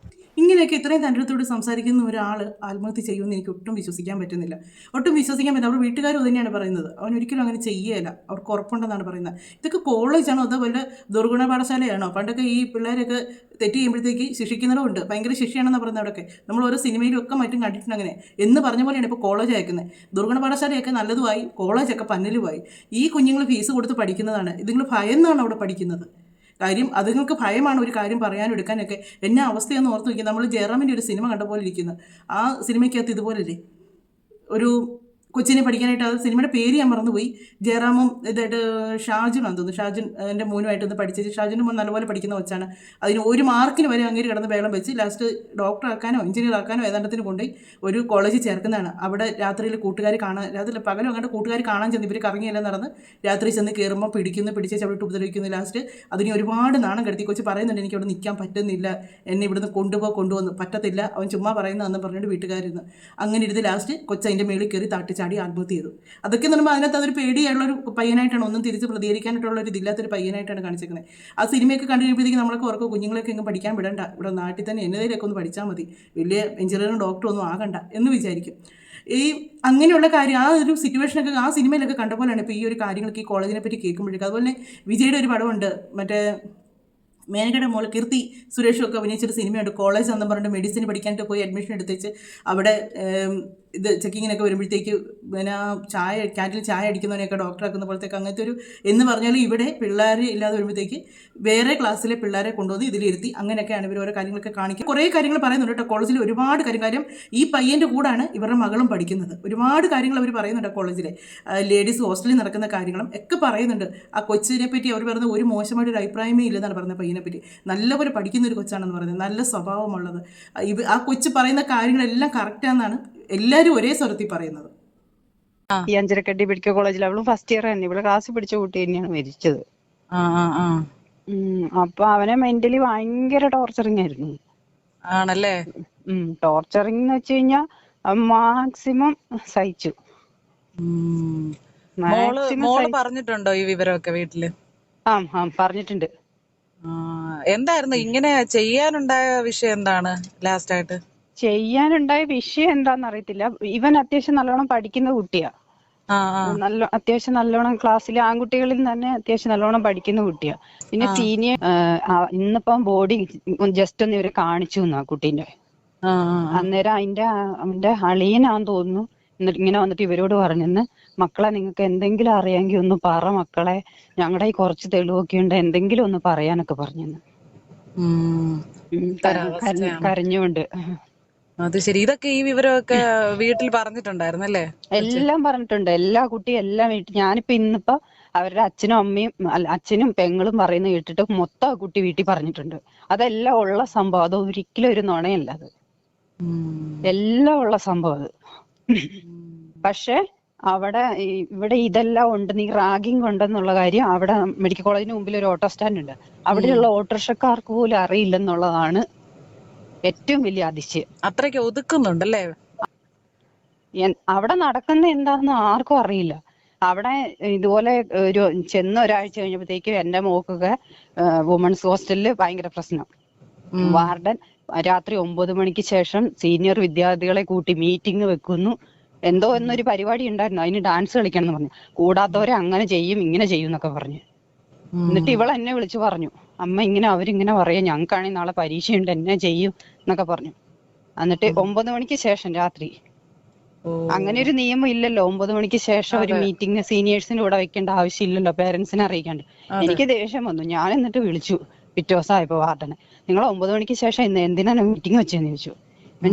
ഇങ്ങനെയൊക്കെ ഇത്രയും തൻ്റെടുത്തോട് സംസാരിക്കുന്ന ഒരാൾ ആത്മഹത്യ ചെയ്യുമെന്ന് എനിക്ക് ഒട്ടും വിശ്വസിക്കാൻ പറ്റുന്നില്ല. ഒട്ടും വിശ്വസിക്കാൻ പറ്റില്ല. അവർ വീട്ടുകാരും തന്നെയാണ് പറയുന്നത്, അവൻ ഒരിക്കലും അങ്ങനെ ചെയ്യുകയില്ല, അവർക്ക് ഉറപ്പുണ്ടെന്നാണ് പറയുന്നത്. ഇതൊക്കെ കോളേജാണോ അതോ വല്ല ദുർഗുണ പാഠശാലയാണോ? പണ്ടൊക്കെ ഈ പിള്ളേരൊക്കെ തെറ്റ് ചെയ്യുമ്പോഴത്തേക്ക് ശിക്ഷിക്കുന്നതുകൊണ്ട് ഭയങ്കര ശിക്ഷയാണെന്ന് പറയുന്നത്. അവിടെയൊക്കെ നമ്മൾ ഓരോ സിനിമയിലും ഒക്കെ മറ്റും കണ്ടിട്ടുണ്ട്. അങ്ങനെ എന്ന് പറഞ്ഞ പോലെയാണ് ഇപ്പോൾ കോളേജ് അയക്കുന്നത്. ദുർഗുണ പാഠശാലയൊക്കെ നല്ലതുമായി, കോളേജൊക്കെ പന്നലുമായി. ഈ കുഞ്ഞുങ്ങൾ ഫീസ് കൊടുത്ത് പഠിക്കുന്നതാണ്, ഇതുങ്ങൾ ഭയന്നാണ് അവിടെ പഠിക്കുന്നത്. കാര്യം അതുങ്ങൾക്ക് ഭയമാണ് ഒരു കാര്യം പറയാനും എടുക്കാനൊക്കെ. എന്നെ അവസ്ഥയൊന്നും ഓർത്ത് വയ്ക്കുക. നമ്മൾ ജയറാമിൻ്റെ ഒരു സിനിമ കണ്ട പോലെ ഇരിക്കുന്നു. ആ സിനിമയ്ക്കകത്ത് ഇതുപോലല്ലേ ഒരു കൊച്ചിനെ പഠിക്കാനായിട്ട്, അത് സിനിമയുടെ പേര് ഞാൻ മറന്നുപോയി. ജയറാമും ഇതായിട്ട് ഷാജുനാന്ന് തോന്നുന്നു, ഷാജുൻ എൻ്റെ മോനുമായിട്ട് ഒന്ന് പഠിച്ചത്. ഷാജുൻ്റെ മോൻ നല്ലപോലെ പഠിക്കുന്ന കൊച്ചാണ്. അതിന് ഒരു മാർക്കിന് വരെ അങ്ങേര് കിടന്ന് വേളം വെച്ച് ലാസ്റ്റ് ഡോക്ടർ ആക്കാനോ എഞ്ചിനീയർ ആക്കാനോ ഏതാണ്ടത്തിന് കൊണ്ടുപോയി ഒരു കോളേജിൽ ചേർക്കുന്നതാണ്. അവിടെ രാത്രിയിൽ കൂട്ടുകാർ കാണാൻ, രാത്രി പകലും അങ്ങോട്ട് കൂട്ടുകാർ കാണാൻ ചെന്ന് ഇവർ കറങ്ങിയെല്ലാം നടന്ന് രാത്രി ചെന്ന് കയറുമ്പോൾ പിടിച്ച് അവിടെ ഉപദ്രവിക്കുന്നു. ലാസ്റ്റ് അതിന് ഒരുപാട് നാണം കെടുത്തി. കൊച്ച് പറയുന്നുണ്ട് എനിക്ക് അവിടെ നിൽക്കാൻ പറ്റുന്നില്ല, എന്നെ ഇവിടുന്ന് കൊണ്ടുവന്ന് പറ്റത്തില്ല, അവൻ ചുമ്മാ പറയുന്നതെന്ന് പറഞ്ഞിട്ട് വീട്ടുകാരിന്ന് അങ്ങനെ ഇരുന്ന് ലാസ്റ്റ് കൊച്ച് അതിൻ്റെ മേളിൽ കയറി തട്ടിച്ചാടി ആത്മഹത്യ ചെയ്തു. അതൊക്കെ എന്ന് പറയുമ്പോൾ അതിനകത്ത് അതൊരു പേടിയുള്ളൊരു പയ്യനായിട്ടാണ്, ഒന്നും തിരിച്ച് പ്രതികരിക്കാനായിട്ടുള്ള ഒരു ഇതില്ലാത്തൊരു പയ്യനായിട്ടാണ് കാണിച്ചിരിക്കുന്നത്. ആ സിനിമയൊക്കെ കണ്ടു കഴിയുമ്പോഴത്തേക്ക് നമ്മളൊക്കെ ഓർക്കും കുഞ്ഞുങ്ങളൊക്കെ എങ്ങും പഠിക്കാൻ വിടണ്ട, ഇവിടെ നാട്ടിൽ തന്നെ എന്നതിലൊക്കെ ഒന്ന് പഠിച്ചാൽ മതി, വലിയ എഞ്ചിനീയറും ഡോക്ടറും ഒന്നും ആകണ്ട എന്ന് വിചാരിക്കും. ഈ അങ്ങനെയുള്ള കാര്യം ആ ഒരു സിറ്റുവേഷനൊക്കെ ആ സിനിമയിലൊക്കെ കണ്ട പോലെയാണ് ഇപ്പോൾ ഈ ഒരു കാര്യങ്ങളൊക്കെ ഈ കോളേജിനെ പറ്റി കേൾക്കുമ്പോഴേക്കും. അതുപോലെ വിജയുടെ ഒരു പടമുണ്ട്, മറ്റേ മേനകയുടെ മോള് കീർത്തി സുരേഷും ഒക്കെ അഭിനയിച്ചൊരു സിനിമയുണ്ട്, കോളേജ് എന്ന് പറഞ്ഞിട്ട് മെഡിസിൻ പഠിക്കാനായിട്ട് പോയി അഡ്മിഷൻ എടുത്തേച്ച് അവിടെ ഇത് ചെക്കിങ്ങിനൊക്കെ വരുമ്പോഴത്തേക്ക് പിന്നെ ക്യാൻറ്റീനിൽ ചായ അടിക്കുന്നവനെയൊക്കെ ഡോക്ടറാക്കുന്ന പോലത്തേക്ക് അങ്ങനത്തെ ഒരു എന്ന് പറഞ്ഞാൽ ഇവിടെ പിള്ളേർ ഇല്ലാതെ വരുമ്പോഴത്തേക്ക് വേറെ ക്ലാസ്സിലെ പിള്ളേരെ കൊണ്ടുവന്ന് ഇതിലിരുത്തി അങ്ങനെയൊക്കെയാണ് ഇവർ ഓരോ കാര്യങ്ങളൊക്കെ കാണിക്കുക. കുറേ കാര്യങ്ങൾ പറയുന്നുണ്ട് കേട്ടോ കോളേജിൽ, ഒരുപാട് കാര്യം ഈ പയ്യൻ്റെ കൂടാണ് ഇവരുടെ മകളും പഠിക്കുന്നത്. ഒരുപാട് കാര്യങ്ങൾ അവർ പറയുന്നുണ്ട് കോളേജിലെ ലേഡീസ് ഹോസ്റ്റലിൽ നടക്കുന്ന കാര്യങ്ങളും ഒക്കെ പറയുന്നുണ്ട്. ആ കൊച്ചിനെ പറ്റി അവർ പറയുന്നത് ഒരു മോശമായിട്ടൊരു അഭിപ്രായമേ ഇല്ലെന്നാണ് പറയുന്നത്. പയ്യനെ പറ്റി നല്ലപോലെ പഠിക്കുന്ന ഒരു കൊച്ചാണെന്ന് പറയുന്നത്, നല്ല സ്വഭാവമുള്ളത്. ആ കൊച്ച് പറയുന്ന കാര്യങ്ങളെല്ലാം കറക്റ്റാണെന്നാണ് എല്ലാവരും ഒരേ സ്വരത്തിൽ പറയുന്നത്. ഈ അഞ്ചരക്കണ്ടി മെഡിക്കൽ കോളേജിൽ അവളും ഫസ്റ്റ് ഇയർ തന്നെ, ഇവിടെ ക്ലാസ് പിടിച്ച കുട്ടി തന്നെയാണ് മരിച്ചത്. അപ്പൊ അവനെ മെന്റലി ഭയങ്കര ടോർച്ചറിങ് ആയിരുന്നു. ആണല്ലേ? ടോർച്ചറിങ് എന്ന് വെച്ച് കഴിഞ്ഞാ മാക്സിമം സഹിച്ചു. മോള് പറഞ്ഞിട്ടുണ്ടോ ഈ വിവരമൊക്കെ വീട്ടില്? പറഞ്ഞിട്ടുണ്ട്. എന്തായിരുന്നു ഇങ്ങനെ ചെയ്യാനുണ്ടായ വിഷയം? എന്താണ് ലാസ്റ്റ് ആയിട്ട് ചെയ്യാനുണ്ടായ വിഷയം എന്താന്ന് അറിയത്തില്ല. ഇവൻ അത്യാവശ്യം നല്ലോണം പഠിക്കുന്ന കുട്ടിയാ, അത്യാവശ്യം നല്ലോണം ക്ലാസ്സിലെ ആൺകുട്ടികളിൽ തന്നെ അത്യാവശ്യം നല്ലോണം പഠിക്കുന്ന കുട്ടിയാ. പിന്നെ സീനിയർ ഇന്നിപ്പം ബോഡി ജസ്റ്റ് ഒന്ന് ഇവരെ കാണിച്ചു ആ കുട്ടീന്റെ. അന്നേരം അവന്റെ അളിയനാന്ന് തോന്നുന്നു എന്നിട്ട് ഇങ്ങനെ വന്നിട്ട് ഇവരോട് പറഞ്ഞെന്ന്, മക്കളെ നിങ്ങൾക്ക് എന്തെങ്കിലും അറിയാമെങ്കിൽ ഒന്ന് പറ മക്കളെ, ഞങ്ങളുടെ ഈ കുറച്ച് തെളിവൊക്കെ ഉണ്ട്, എന്തെങ്കിലും ഒന്ന് പറയാനൊക്കെ പറഞ്ഞെന്ന് കരഞ്ഞുകൊണ്ട്. അത് ശരി. ഇതൊക്കെ ഈ വിവരമൊക്കെ വീട്ടിൽ പറഞ്ഞിട്ടുണ്ടായിരുന്നല്ലേ? എല്ലാം പറഞ്ഞിട്ടുണ്ട്, എല്ലാ കുട്ടിയും എല്ലാം വീട്ടിൽ. ഞാനിപ്പോ ഇന്നിപ്പോ അവരുടെ അച്ഛനും അമ്മയും അച്ഛനും പെങ്ങളും പറയുന്നത് കേട്ടിട്ട് മൊത്തം ആ കുട്ടി വീട്ടിൽ പറഞ്ഞിട്ടുണ്ട്. അതെല്ലാം ഉള്ള സംഭവം, അത് ഒരിക്കലും ഒരു നുണയല്ല, അത് എല്ലാം ഉള്ള സംഭവം അത്. പക്ഷെ ഇവിടെ ഇതെല്ലാം ഉണ്ട്, നീ റാഗിങ് ഉണ്ടെന്നുള്ള കാര്യം അവിടെ മെഡിക്കൽ കോളേജിന് മുമ്പിൽ ഒരു ഓട്ടോ സ്റ്റാൻഡ് ഉണ്ട്, അവിടെയുള്ള ഓട്ടോറിക്ഷക്കാർക്ക് പോലും അറിയില്ലെന്നുള്ളതാണ് ഏറ്റവും വലിയ അതിശയം. അത്രയ്ക്ക് ഒതുക്കുന്നുണ്ടല്ലേ? അവിടെ നടക്കുന്ന എന്താണെന്ന് ആർക്കും അറിയില്ല. അവിടെ ഇതുപോലെ ഒരു ഒരാഴ്ച കഴിഞ്ഞപ്പോഴത്തേക്കും എന്റെ മോക്കൊക്കെ വുമൺസ് ഹോസ്റ്റലില് ഭയങ്കര പ്രശ്നം. വാർഡൻ രാത്രി 9 മണിക്ക് ശേഷം സീനിയർ വിദ്യാർത്ഥികളെ കൂട്ടി മീറ്റിംഗ് വെക്കുന്നു. എന്തോ എന്നൊരു പരിപാടി ഉണ്ടായിരുന്നു, അതിന് ഡാൻസ് കളിക്കണം എന്ന് പറഞ്ഞു. കൂടാത്തവരെ അങ്ങനെ ചെയ്യും ഇങ്ങനെ ചെയ്യും എന്നൊക്കെ പറഞ്ഞു. എന്നിട്ട് ഇവൾ എന്നെ വിളിച്ചു പറഞ്ഞു, അമ്മ ഇങ്ങനെ അവരിങ്ങനെ പറയാ, ഞങ്ങൾക്കാണെങ്കിൽ നാളെ പരീക്ഷയുണ്ട്, എന്നെ ചെയ്യും എന്നൊക്കെ പറഞ്ഞു. എന്നിട്ട് 9 മണിക്ക് ശേഷം രാത്രി, അങ്ങനെ ഒരു നിയമം ഇല്ലല്ലോ, 9 മണിക്ക് ശേഷം ഒരു മീറ്റിംഗ് സീനിയേഴ്സിന്റെ കൂടെ വെക്കേണ്ട ആവശ്യമില്ലല്ലോ, പേരൻസിനെ അറിയിക്കാണ്ട്. എനിക്ക് ദേഷ്യം വന്നു. ഞാൻ എന്നിട്ട് വിളിച്ചു പിറ്റേ ദിവസമായപ്പോ വാർഡനെ, നിങ്ങൾ 9 മണിക്ക് ശേഷം ഇന്ന് എന്തിനാണ് മീറ്റിംഗ് വെച്ചതെന്ന് ചോദിച്ചു.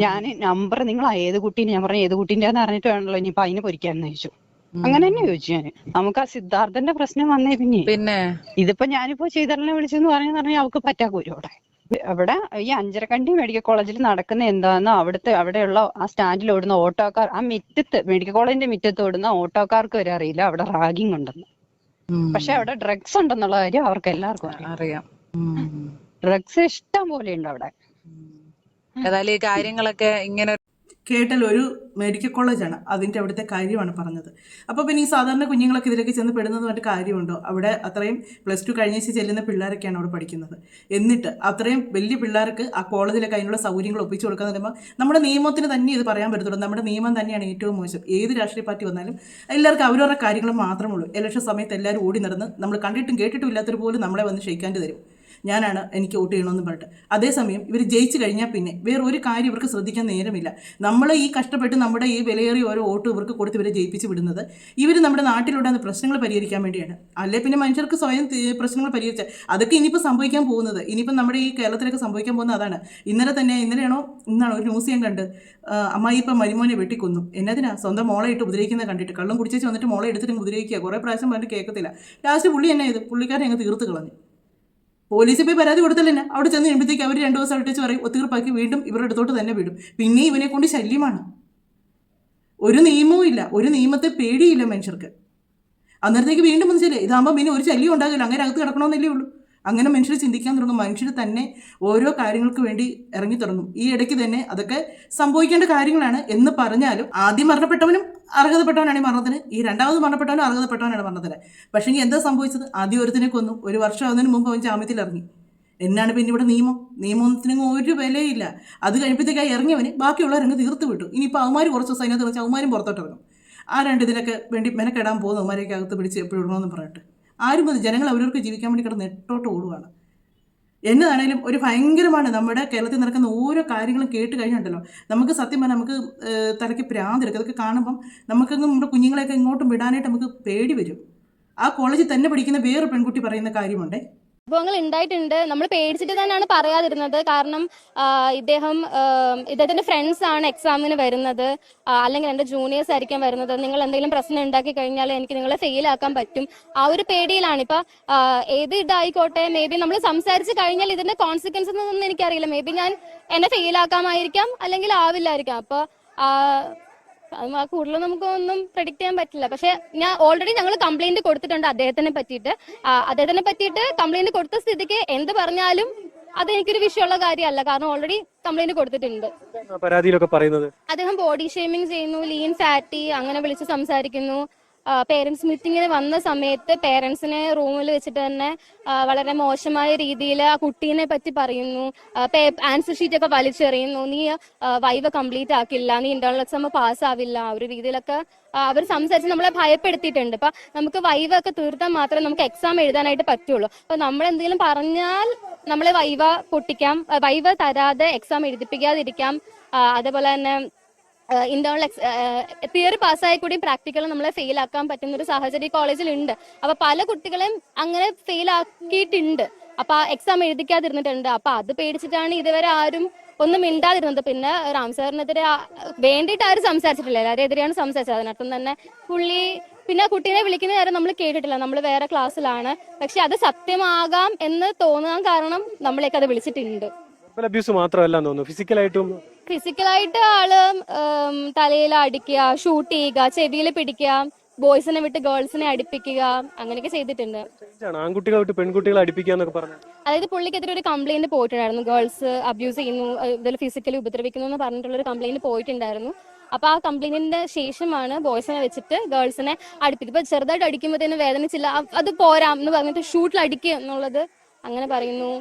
ഞാൻ നമ്പർ നിങ്ങൾ ഏത് കുട്ടീനെ, ഞാൻ പറഞ്ഞു ഏത് കുട്ടീൻ്റെ അറിഞ്ഞിട്ട് വേണല്ലോ ഇനിയിപ്പോ അതിനെ പൊരിക്കാന്ന് ചോദിച്ചു. അങ്ങനെ തന്നെ ചോദിച്ചു ഞാൻ. നമുക്ക് ആ സിദ്ധാർത്ഥന്റെ പ്രശ്നം വന്നേ പിന്നെ ഇതിപ്പോ ഞാനിപ്പോ ചെയ്തറിനെ വിളിച്ചെന്ന് പറഞ്ഞാൽ അവൾക്ക് പറ്റാക്കൂരും അവിടെ. അവിടെ ഈ അഞ്ചരക്കണ്ടി മെഡിക്കൽ കോളേജിൽ നടക്കുന്ന എന്താന്ന് അവിടെയുള്ള ആ സ്റ്റാൻഡിൽ ഓടുന്ന ഓട്ടോക്കാർ, ആ മെഡിക്കൽ കോളേജിന്റെ മുറ്റത്ത് ഓടുന്ന ഓട്ടോക്കാർക്ക് വരെ അറിയില്ല അവിടെ റാഗിങ് ഉണ്ടെന്ന്. പക്ഷെ അവിടെ ഡ്രഗ്സ് ഉണ്ടെന്നുള്ള കാര്യം അവർക്ക് എല്ലാവർക്കും അറിയാം. ഡ്രഗ്സ് ഇഷ്ടം പോലെ ഉണ്ട് അവിടെ. ഏതായാലും ഈ കാര്യങ്ങളൊക്കെ ഇങ്ങനെ കേട്ടൽ ഒരു മെഡിക്കൽ കോളേജാണ്, അതിൻ്റെ അവിടുത്തെ കാര്യമാണ് പറഞ്ഞത്. അപ്പോൾ പിന്നെ ഈ സാധാരണ കുഞ്ഞുങ്ങളൊക്കെ ഇതിലേക്ക് ചെന്ന് പെടുന്നതുമായിട്ട് കാര്യമുണ്ടോ? അവിടെ അത്രയും +2 കഴിഞ്ഞേച്ച് ചെല്ലുന്ന പിള്ളേരൊക്കെയാണ് അവിടെ പഠിക്കുന്നത്. എന്നിട്ട് അത്രയും വലിയ പിള്ളേർക്ക് ആ കോളേജിലൊക്കെ അതിനുള്ള സൗകര്യങ്ങൾ ഒപ്പിച്ചു കൊടുക്കാൻ പറയുമ്പോൾ നമ്മുടെ നിയമത്തിന് തന്നെ ഇത് പറയാൻ പറ്റത്തുള്ളൂ. നമ്മുടെ നിയമം തന്നെയാണ് ഏറ്റവും മോശം. ഏത് രാഷ്ട്രീയ പാർട്ടി വന്നാലും എല്ലാവർക്കും അവരവരുടെ കാര്യങ്ങൾ മാത്രമേ ഉള്ളൂ. ഇലക്ഷൻ സമയത്ത് എല്ലാവരും ഓടി നടന്ന് നമ്മൾ കണ്ടിട്ടും കേട്ടിട്ടും ഇല്ലാത്തൊരു പോലും നമ്മളെ വന്ന് ക്ഷയിക്കാണ്ട് തരും, ഞാനാണ് എനിക്ക് വോട്ട് ചെയ്യണമെന്ന് പറഞ്ഞിട്ട്. അതേസമയം ഇവർ ജയിച്ചു കഴിഞ്ഞാൽ പിന്നെ വേറെ ഒരു കാര്യം ഇവർക്ക് ശ്രദ്ധിക്കാൻ നേരമില്ല. നമ്മൾ ഈ കഷ്ടപ്പെട്ട് നമ്മുടെ ഈ വിലയേറിയ ഓരോ വോട്ട് ഇവർക്ക് കൊടുത്ത് ഇവരെ ജയിപ്പിച്ച് വിടുന്നത് ഇവർ നമ്മുടെ നാട്ടിലുണ്ടാകുന്ന പ്രശ്നങ്ങൾ പരിഹരിക്കാൻ വേണ്ടിയാണ്. അല്ലെ പിന്നെ മനുഷ്യർക്ക് സ്വയം പ്രശ്നങ്ങൾ പരിഹരിച്ചാൽ അതൊക്കെ ഇനിയിപ്പോൾ സംഭവിക്കാൻ പോകുന്നത്, ഇനിയിപ്പം നമ്മുടെ ഈ കേരളത്തിലൊക്കെ സംഭവിക്കാൻ പോകുന്നത് അതാണ്. ഇന്നാണോ ഒരു ന്യൂസ് ഞാൻ കണ്ട്, അമ്മായി ഇപ്പം മരുമോനെ വെട്ടിക്കൊന്നു. എന്നതിനാ? സ്വന്തം മോളെ ഇട്ട് ഉപദ്രവിക്കുന്നത് കണ്ടിട്ട്. കള്ളം കുടിച്ചേച്ച് വന്നിട്ട് മോളെ എടുത്തിട്ട് ഉപദ്രവിക്കുക. കുറേ പ്രാവശ്യം പറഞ്ഞിട്ട് കേൾക്കത്തില്ല. ലാസ്റ്റ് പുള്ളി എന്നാ ചെയ്തു? പുള്ളിക്കാരൻ അങ്ങ് തീർത്ത് കളഞ്ഞു. പോലീസിൽ പോയി പരാതി കൊടുത്തില്ല. അവിടെ ചെന്ന് കഴിയുമ്പോഴത്തേക്ക് അവർ 2 ദിവസം അടിച്ച് പറയും, ഒത്തീർപ്പാക്കി വീണ്ടും ഇവരുടെ അടുത്തോട്ട് തന്നെ വിടും. പിന്നെ ഇവനെ കൊണ്ട് ശല്യമാണ്. ഒരു നിയമവും ഇല്ല, ഒരു നിയമത്തെ പേടിയില്ല മനുഷ്യർക്ക്. അന്നേരത്തേക്ക് വീണ്ടും മനസ്സിലെ ഇതാകുമ്പോൾ പിന്നെ ഒരു ശല്യം ഉണ്ടാകില്ല, അങ്ങനെ അകത്ത് കിടക്കണമെന്നല്ലേ ഉള്ളൂ. അങ്ങനെ മനുഷ്യർ ചിന്തിക്കാൻ തുടങ്ങും. മനുഷ്യർ തന്നെ ഓരോ കാര്യങ്ങൾക്ക് വേണ്ടി ഇറങ്ങി തുടങ്ങും. ഈ ഇടയ്ക്ക് തന്നെ അതൊക്കെ സംഭവിക്കേണ്ട കാര്യങ്ങളാണ് എന്ന് പറഞ്ഞാലും ആദ്യം മരണപ്പെട്ടവനും അർഹതപ്പെട്ടവനാണ് ഈ മരണത്തിന്, ഈ രണ്ടാമത് മരണപ്പെട്ടവനും അർഹതപ്പെട്ടവനാണ് മരണത്തിന്. പക്ഷേ എന്താ സംഭവിച്ചത്? ആദ്യം ഒരുത്തിനെ കൊന്നു, 1 വർഷം ആകുന്നതിന് മുമ്പ് അവൻ ജാമ്യത്തിൽ ഇറങ്ങി. എന്നാണ് പിന്നെ ഇവിടെ നിയമത്തിന് ഒരു വിലയില്ല. അത് കഴിയുമ്പോഴത്തേക്കായി ഇറങ്ങിയവന് ബാക്കിയുള്ളവരങ്ങ് തീർത്ത് വിട്ടു. ഇനിയിപ്പോൾ അവന്മാർ കുറച്ച് ദിവസം അതിനകത്ത് വെച്ചാൽ അവന്മാരും പുറത്തോട്ട് ഇറങ്ങും. ആരാണ്ട് ഇതിനൊക്കെ വേണ്ടി മെനക്കെടാൻ പോകുന്നു അവന്മാരെയൊക്കെ അകത്ത് പിടിച്ച് എപ്പോഴും ഇടണമെന്ന് പറഞ്ഞിട്ട് ആരും മതി. ജനങ്ങൾ അവരവർക്ക് ജീവിക്കാൻ വേണ്ടി കിടന്ന് നെട്ടോട്ട് ഓടുകയാണ്. എന്നതാണേലും ഒരു ഭയങ്കരമാണ് നമ്മുടെ കേരളത്തിൽ നടക്കുന്ന ഓരോ കാര്യങ്ങളും കേട്ട് കഴിഞ്ഞിട്ടുണ്ടല്ലോ, നമുക്ക് സത്യം പറഞ്ഞാൽ നമുക്ക് തലയ്ക്ക് ഭ്രാന്തെടുക്കും. അതൊക്കെ കാണുമ്പം നമുക്കങ്ങ് നമ്മുടെ കുഞ്ഞുങ്ങളെയൊക്കെ ഇങ്ങോട്ടും വിടാനായിട്ട് നമുക്ക് പേടി വരും. ആ കോളേജിൽ തന്നെ പഠിക്കുന്ന വേറെ പെൺകുട്ടി പറയുന്ന കാര്യമുണ്ടേ, സംഭവങ്ങൾ ഉണ്ടായിട്ടുണ്ട്. നമ്മൾ പേടിച്ചിട്ട് തന്നെയാണ് പറയാതിരുന്നത്. കാരണം ഇദ്ദേഹത്തിന്റെ ഫ്രണ്ട്സ് ആണ് എക്സാമിന് വരുന്നത്, അല്ലെങ്കിൽ എന്റെ ജൂനിയേഴ്സ് ആയിരിക്കും വരുന്നത്. നിങ്ങൾ എന്തെങ്കിലും പ്രശ്നം ഉണ്ടാക്കി കഴിഞ്ഞാൽ എനിക്ക് നിങ്ങളെ ഫെയിൽ ആക്കാൻ പറ്റും. ആ ഒരു പേടിയിലാണ്. ഇപ്പൊ ഏത് ഇതായിക്കോട്ടെ, മേ ബി നമ്മൾ സംസാരിച്ച് കഴിഞ്ഞാൽ ഇതിന്റെ കോൺസിക്വൻസ് ഒന്നും എനിക്കറിയില്ല. മേ ബി ഞാൻ എന്നെ ഫെയിൽ ആക്കാമായിരിക്കാം, അല്ലെങ്കിൽ ആവില്ലായിരിക്കാം. അപ്പൊ കൂടുതൽ നമുക്ക് ഒന്നും പ്രെഡിക്റ്റ് ചെയ്യാൻ പറ്റില്ല. പക്ഷെ ഞങ്ങൾ കംപ്ലൈന്റ് കൊടുത്തിട്ടുണ്ട് അദ്ദേഹത്തിനെ പറ്റിയിട്ട്. കംപ്ലൈന്റ് കൊടുത്ത സ്ഥിതിക്ക് എന്ത് പറഞ്ഞാലും അതെനിക്കൊരു വിഷയമുള്ള കാര്യമല്ല. കാരണം ഓൾറെഡി കംപ്ലൈന്റ് കൊടുത്തിട്ടുണ്ട്. പരാതിയിലൊക്കെ പറയുന്നത് അദ്ദേഹം ബോഡി ഷേമിങ് ചെയ്യുന്നു, ലീൻ ഫാറ്റി അങ്ങനെ വിളിച്ച് സംസാരിക്കുന്നു. പേരൻസ് മീറ്റിങ്ങിന് വന്ന സമയത്ത് പേരൻസിനെ റൂമിൽ വെച്ചിട്ട് തന്നെ വളരെ മോശമായ രീതിയിൽ ആ കുട്ടീനെ പറ്റി പറയുന്നു. ആൻസർ ഷീറ്റ് ഒക്കെ വലിച്ചെറിയുന്നു. നീ വൈവ കംപ്ലീറ്റ് ആക്കില്ല, നീ ഇന്റേണൽ എക്സാം പാസ്സാവില്ല, ആ ഒരു രീതിയിലൊക്കെ അവർ സംസാരിച്ച് നമ്മളെ ഭയപ്പെടുത്തിയിട്ടുണ്ട്. അപ്പൊ നമുക്ക് വൈവ ഒക്കെ തീർത്താൽ മാത്രമേ നമുക്ക് എക്സാം എഴുതാനായിട്ട് പറ്റുള്ളൂ. അപ്പൊ നമ്മൾ എന്തെങ്കിലും പറഞ്ഞാൽ നമ്മളെ വൈവ പൊട്ടിക്കാം, വൈവ തരാതെ എക്സാം എഴുതിപ്പിക്കാതിരിക്കാം. അതേപോലെ തന്നെ ഇന്റേണൽ തിയറി പാസ്സായി കൂടി പ്രാക്ടിക്കൽ നമ്മളെ ഫെയിൽ ആക്കാൻ പറ്റുന്ന ഒരു സാഹചര്യം കോളേജിൽ ഉണ്ട്. അപ്പൊ പല കുട്ടികളെയും അങ്ങനെ ഫെയിൽ ആക്കിയിട്ടുണ്ട്. അപ്പൊ എക്സാം എഴുതിക്കാതിരുന്നിട്ടുണ്ട്. അപ്പൊ അത് പേടിച്ചിട്ടാണ് ഇതുവരെ ആരും ഒന്നും മിണ്ടാതിരുന്നത്. പിന്നെ റാം സാറിനെതിരെ വേണ്ടിയിട്ട് ആരും സംസാരിച്ചിട്ടില്ല, എല്ലാവരും എതിരെയാണ് സംസാരിച്ചത്. അതിനർത്ഥം തന്നെ പിന്നെ കുട്ടീനെ വിളിക്കുന്ന നേരം നമ്മൾ കേട്ടിട്ടില്ല, നമ്മൾ വേറെ ക്ലാസ്സിലാണ്. പക്ഷെ അത് സത്യമാകാം എന്ന് തോന്നാൻ കാരണം നമ്മളെയൊക്കെ അത് വിളിച്ചിട്ടുണ്ട്. അബ്യൂസ് മാത്രമല്ല തോന്നുന്നു, ഫിസിക്കലായിട്ട് ആള് തലയിൽ അടിക്കുക, ഷൂട്ട് ചെയ്യുക, ചെവിയിൽ പിടിക്കുക, ബോയ്സിനെ വിട്ട് ഗേൾസിനെ അടുപ്പിക്കുക, അങ്ങനെയൊക്കെ ചെയ്തിട്ടുണ്ട്. ആൺകുട്ടികളെ വിട്ട് പെൺകുട്ടികളെ അടുപ്പിക്കുക എന്നൊക്കെ പറഞ്ഞു. അതായത് പുള്ളിക്കെതിരെ ഒരു കംപ്ലൈന്റ് പോയിട്ടുണ്ടായിരുന്നു, ഗേൾസ് അബ്യൂസ് ചെയ്യുന്നു, ഇതിൽ ഫിസിക്കലി ഉപദ്രവിക്കുന്നു എന്ന് പറഞ്ഞിട്ടുള്ള ഒരു കംപ്ലൈന്റ് പോയിട്ടുണ്ടായിരുന്നു. അപ്പൊ ആ കംപ്ലൈന്റിന്റെ ശേഷമാണ് ബോയ്സിനെ വെച്ചിട്ട് ഗേൾസിനെ അടുപ്പിക്കും. ഇപ്പൊ ചെറുതായിട്ട് അടിക്കുമ്പോഴത്തേനും വേദനിച്ചില്ല, അത് പോരാം എന്ന് പറഞ്ഞിട്ട് ഷൂട്ടിൽ അടിക്കുക എന്നുള്ളത് അങ്ങനെ പറയുന്നു.